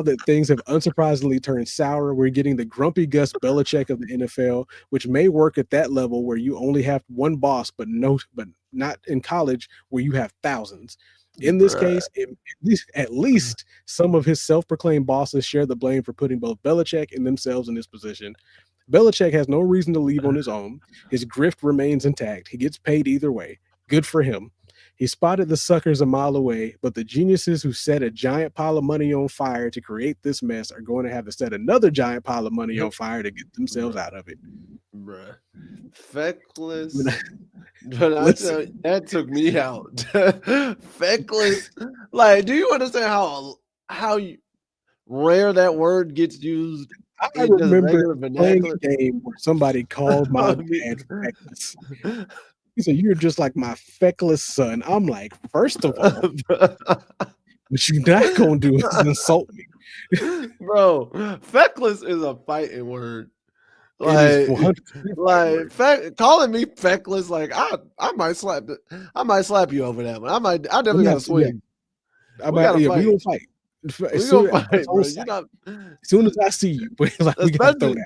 S2: that things have unsurprisingly turned sour, we're getting the grumpy Gus Belichick of the NFL, which may work at that level where you only have one boss, but not in college where you have thousands. In this case, at least some of his self-proclaimed bosses share the blame for putting both Belichick and themselves in this position. Belichick has no reason to leave on his own. His grift remains intact. He gets paid either way. Good for him. He spotted the suckers a mile away, but the geniuses who set a giant pile of money on fire to create this mess are going to have to set another giant pile of money on fire to get themselves out of it.
S1: Bruh. Feckless. But that took me out. Feckless. Like, do you understand how rare that word gets used
S2: I
S1: in just
S2: remember
S1: regular
S2: playing
S1: vernacular.
S2: a game where somebody called my dad feckless. He said, "You're just like my feckless son." I'm like, first of all, what you're not gonna do is insult me.
S1: Bro, feckless is a fighting word.
S2: It is
S1: Like,
S2: 100%
S1: calling me feckless, like I might slap you over that one. I definitely got to swing.
S2: We
S1: We gotta
S2: gonna
S1: fight.
S2: fight.
S1: We gonna fight, bro.
S2: As soon as I see you, like we gotta throw down.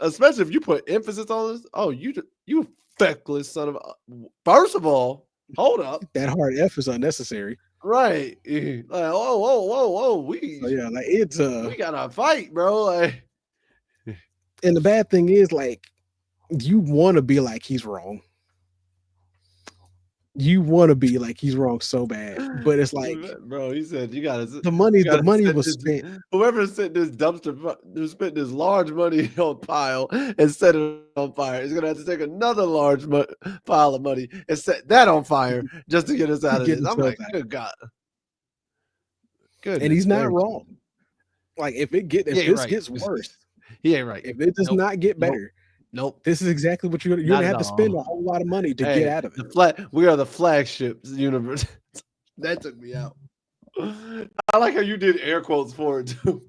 S1: Especially if you put emphasis on this. Oh, you feckless son of a. First of all, hold up.
S2: That hard F is unnecessary.
S1: Right. Like, whoa. We gotta fight, bro. Like,
S2: and the bad thing is, like, you want to be like he's wrong. You want to be like he's wrong so bad, but it's like,
S1: bro, he said you gotta
S2: the money was spent.
S1: Whoever sent this dumpster, who spent this large money on pile and set it on fire, is gonna have to take another large pile of money and set that on fire just to get us out of this. I'm like, good God. Good.
S2: And he's not wrong. Like, if this gets worse,
S1: he ain't right.
S2: If it does not get better,
S1: nope.
S2: This is exactly what you're gonna have to spend a whole lot of money to get out of it.
S1: We are the flagship universe. That took me out. I like how you did air quotes for it too.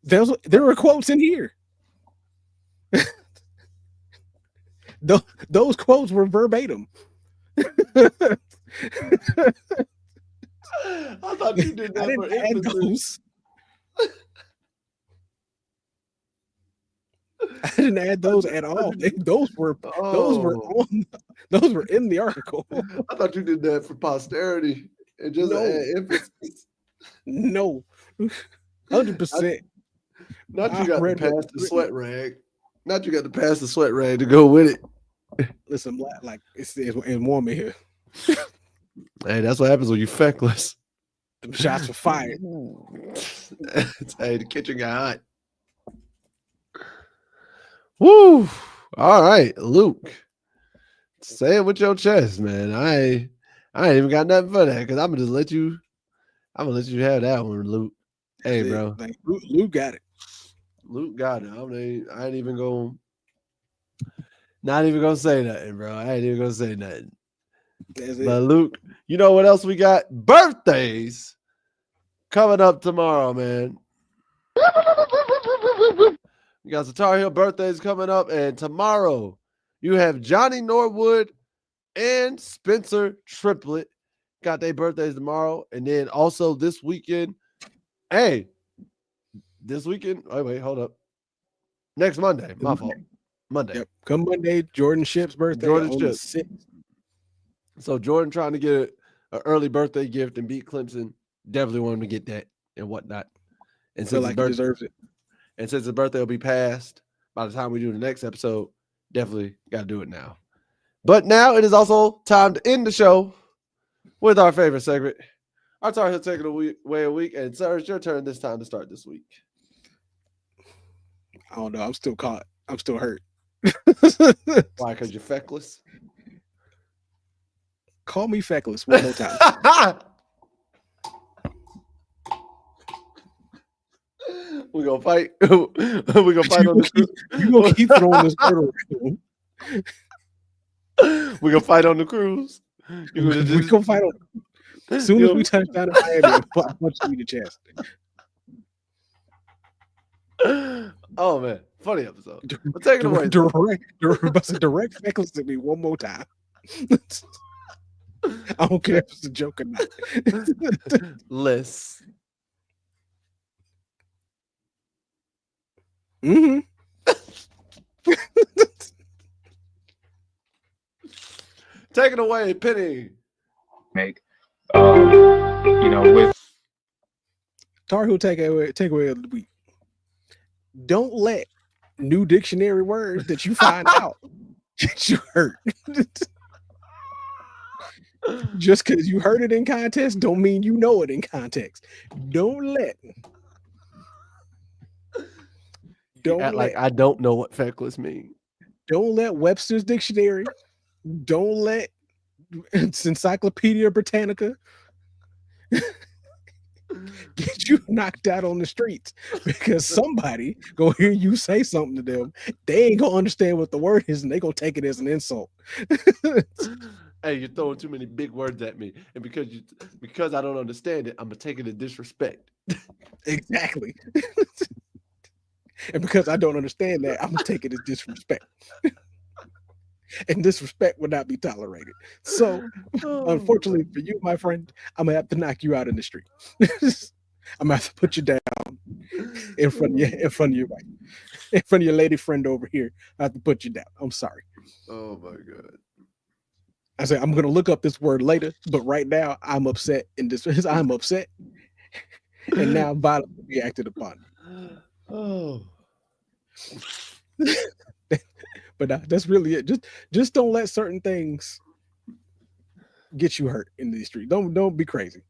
S2: There were quotes in here. Those quotes were verbatim.
S1: I thought you did that for emphasis.
S2: I didn't add those at all. Those were in the article.
S1: I thought you did that for posterity and just add emphasis.
S2: No, 100%.
S1: Not you got to pass the sweat rag. Not you got to pass the sweat rag to go with it.
S2: Listen, like it's warm in here.
S1: Hey, that's what happens when you feckless.
S2: The shots were fired.
S1: Hey, the kitchen got hot. Woo! All right, Luke. Say it with your chest, man. I ain't even got nothing for that because I'm gonna let you have that one, Luke. Hey, bro.
S2: Like, Luke got it.
S1: Luke got it. I ain't even gonna say nothing, bro. I ain't even gonna say nothing. But Luke, you know what else we got? Birthdays coming up tomorrow, man. We got some Tar Heel birthdays coming up, and tomorrow you have Johnny Norwood and Spencer Triplett got their birthdays tomorrow, and then also this weekend. Hey, this weekend. Wait, hold up. Next Monday, my fault. Monday.
S2: Yep. Come Monday, Jordan Ship's birthday.
S1: So Jordan trying to get an early birthday gift and beat Clemson. Definitely want him to get that and whatnot. And
S2: I feel like he deserves it.
S1: And since his birthday will be passed by the time we do the next episode, definitely got to do it now. But now it is also time to end the show with our favorite segment. Our Tar Heel Take It Away a week. And sir, it's your turn this time to start this week.
S2: I don't know. I'm still caught. I'm still hurt.
S1: Why? Because you're feckless?
S2: Call me feckless one more time.
S1: We're gonna fight. We're gonna fight on the
S2: You're gonna keep throwing this word around.
S1: We're gonna fight on the cruise.
S2: We're gonna fight on. As soon as we touch down in Miami, I'll punch you in the chest.
S1: Oh man, funny episode. But take it away.
S2: Direct feckless to me one more time. I don't care if it's a joke or not.
S1: Less.
S2: Mm-hmm.
S1: Take it away, Penny.
S4: Make with
S2: Tar Heel takeaway of the week. Don't let new dictionary words that you find out get you hurt. Just because you heard it in context don't mean you know it in context.
S1: I don't know what feckless means.
S2: Don't let Webster's Dictionary. Don't let Encyclopedia Britannica. get you knocked out on the streets because somebody gonna hear you say something to them. They ain't gonna understand what the word is, and they gonna take it as an insult.
S1: Hey, you're throwing too many big words at me, and because I don't understand it, I'm gonna take it as disrespect.
S2: Exactly. And because I don't understand that, I'm gonna take it as disrespect. And disrespect would not be tolerated. So, unfortunately for you, my friend, I'm gonna have to knock you out in the street. I'm gonna have to put you down in front of your wife, in front of your lady friend over here. I have to put you down. I'm sorry.
S1: Oh my god.
S2: I say I'm gonna look up this word later, but right now I'm upset I'm upset, and now violently reacted upon.
S1: Oh.
S2: But that's really it. Just don't let certain things get you hurt in the street. Don't be crazy.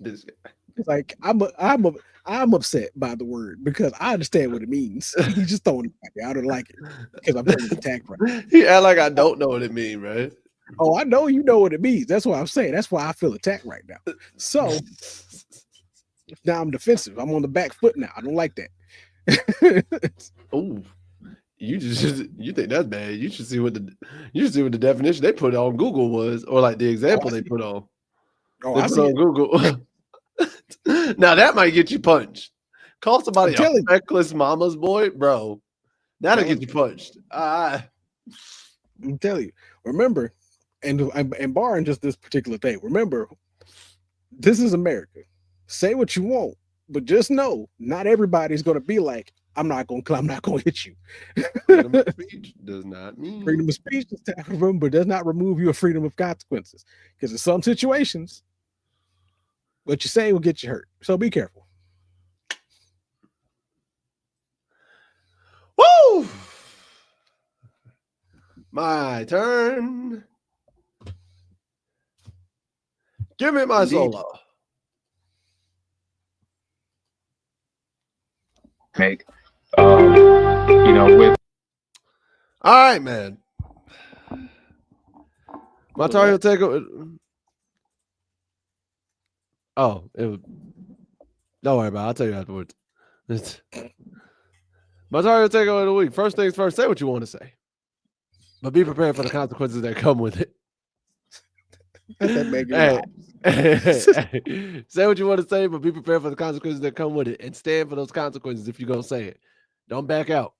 S1: This guy.
S2: Like I'm upset by the word because I understand what it means. You just throwing it back. I don't like it because I'm feeling attacked right now.
S1: He act like I don't know what it means, right?
S2: Oh, I know you know what it means. That's what I'm saying. That's why I feel attacked right now. So now I'm defensive. I'm on the back foot now. I don't like that.
S1: Oh, you think that's bad? You should see what the definition they put on Google was, or like the example they put on.
S2: Oh,
S1: They
S2: I
S1: put
S2: see
S1: on
S2: it.
S1: Google. Now that might get you punched. Call somebody
S2: I'm
S1: a
S2: telling you.
S1: feckless mama's boy, bro. That'll
S2: Telling
S1: get you punched.
S2: I'm telling you. Remember, and barring just this particular thing, remember, this is America. Say what you want, but just know, not everybody's gonna be like, I'm not gonna hit you.
S1: Freedom of speech does not mean
S2: Freedom of speech is but does not remove you of freedom of consequences. Because in some situations, what you say will get you hurt. So be careful.
S1: Woo! My turn. Give me my
S2: Indeed.
S1: solo.
S4: Make, with.
S1: All right, man. My target takeaway. Oh, it was. Don't worry about it. I'll tell you afterwards. My target takeaway of the week. First things first, say what you want to say. But be prepared for the consequences that come with it. Hey, say what you want to say, but be prepared for the consequences that come with it. And stand for those consequences if you're going to say it. Don't back out.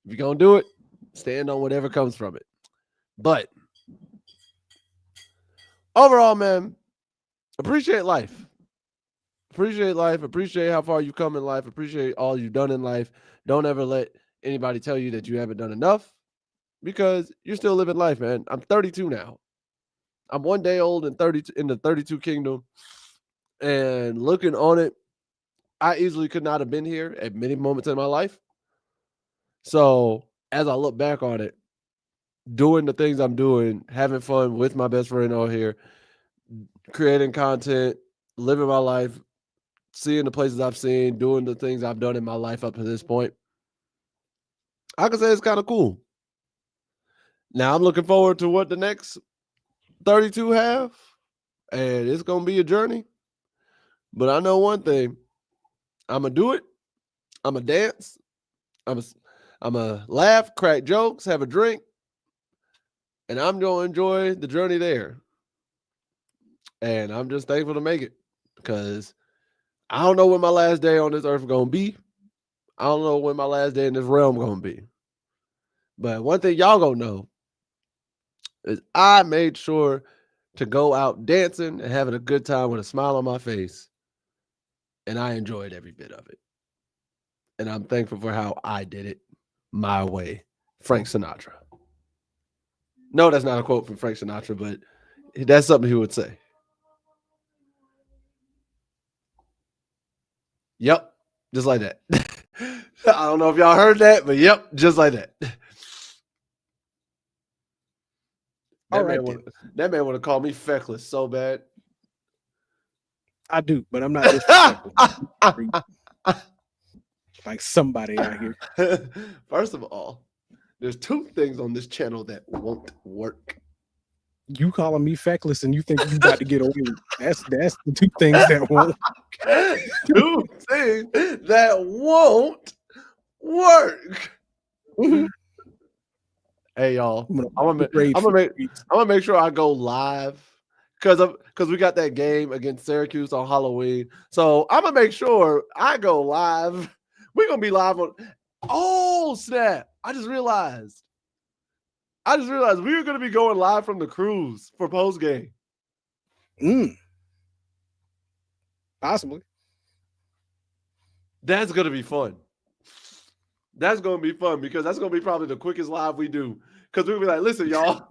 S1: If you're going to do it, stand on whatever comes from it. But overall, man, appreciate life. Appreciate life. Appreciate how far you've come in life. Appreciate all you've done in life. Don't ever let anybody tell you that you haven't done enough because you're still living life, man. I'm 32 now. I'm 1 day old in the 32 kingdom. And looking on it, I easily could not have been here at many moments in my life. So as I look back on it, doing the things I'm doing, having fun with my best friend on here, creating content, living my life, seeing the places I've seen, doing the things I've done in my life up to this point, I can say it's kind of cool. Now I'm looking forward to what the next 32 have, and it's going to be a journey. But I know one thing. I'm going to do it. I'm going to dance. I'm going to laugh, crack jokes, have a drink, and I'm going to enjoy the journey there. And I'm just thankful to make it because I don't know when my last day on this earth is going to be. I don't know when my last day in this realm is going to be. But one thing y'all going to know is I made sure to go out dancing and having a good time with a smile on my face. And I enjoyed every bit of it. And I'm thankful for how I did it my way. Frank Sinatra. No, that's not a quote from Frank Sinatra, but that's something he would say. Yep, just like that. I don't know if y'all heard that, but yep, just like that. That man would have called me feckless so bad.
S2: I do, but I'm not disrespectful. Like somebody out here.
S1: First of all, there's two things on this channel that won't work.
S2: You calling me feckless and you think you about to get away with it. That's the two things that won't.
S1: Two things that won't work. Hey y'all, I'm gonna make sure I go live because we got that game against Syracuse on Halloween. So I'm gonna make sure I go live. We're gonna be live on. Oh snap! I just realized we were gonna be going live from the cruise for post game.
S2: Possibly.
S1: That's gonna be fun. That's gonna be fun because that's gonna be probably the quickest live we do. Because we'll be like, listen, y'all,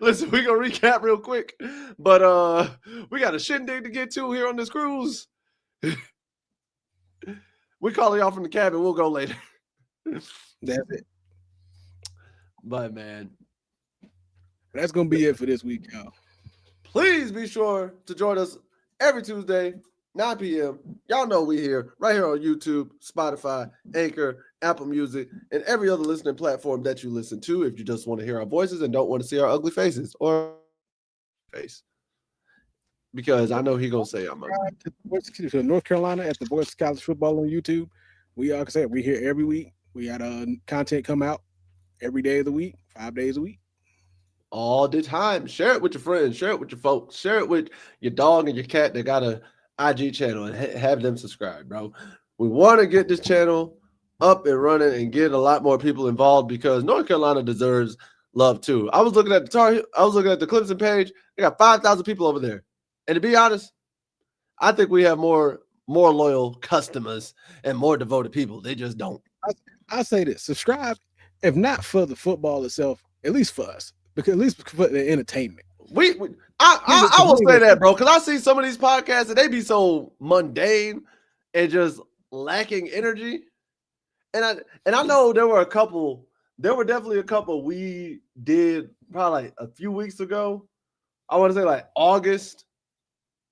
S1: listen, we gonna recap real quick, but we got a shindig to get to here on this cruise. We calling y'all from the cabin. We'll go later.
S2: That's it.
S1: But man,
S2: that's gonna be it for this week, y'all.
S1: Please be sure to join us every Tuesday, 9 p.m. Y'all know we here, right here on YouTube, Spotify, Anchor, Apple Music, and every other listening platform that you listen to if you just want to hear our voices and don't want to see our ugly faces or face. Because I know he's going to say I'm ugly.
S2: To North Carolina at the Voice of College Football on YouTube. We are we're here every week. We got content come out every day of the week, 5 days a week.
S1: All the time. Share it with your friends. Share it with your folks. Share it with your dog and your cat that got a IG channel and have them subscribe, bro. We want to get this channel up and running and get a lot more people involved because North Carolina deserves love too. I was looking at the Clemson page. They got 5,000 people over there. And to be honest, I think we have more loyal customers and more devoted people. They just don't.
S2: I say this: subscribe, if not for the football itself, at least for us. Because at least for the entertainment.
S1: I will say that, bro, because I see some of these podcasts and they be so mundane and just lacking energy. And I know there were definitely a couple we did probably like a few weeks ago. I want to say like August,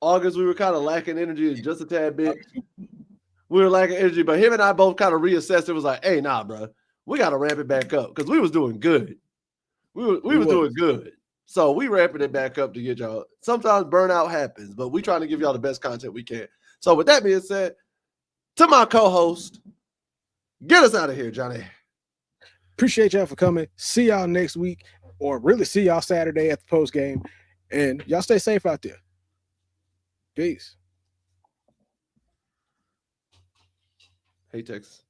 S1: we were kind of lacking energy just a tad bit. We were lacking energy, but him and I both kind of reassessed. It was like, hey, nah, bro, we got to ramp it back up because we was doing good. We was doing good. So we ramping it back up to get y'all. Sometimes burnout happens, but we trying to give y'all the best content we can. So with that being said, to my co-host, get us out of here, Johnny.
S2: Appreciate y'all for coming. See y'all next week, or really see y'all Saturday at the post game. And y'all stay safe out there. Peace.
S1: Hey, Tex.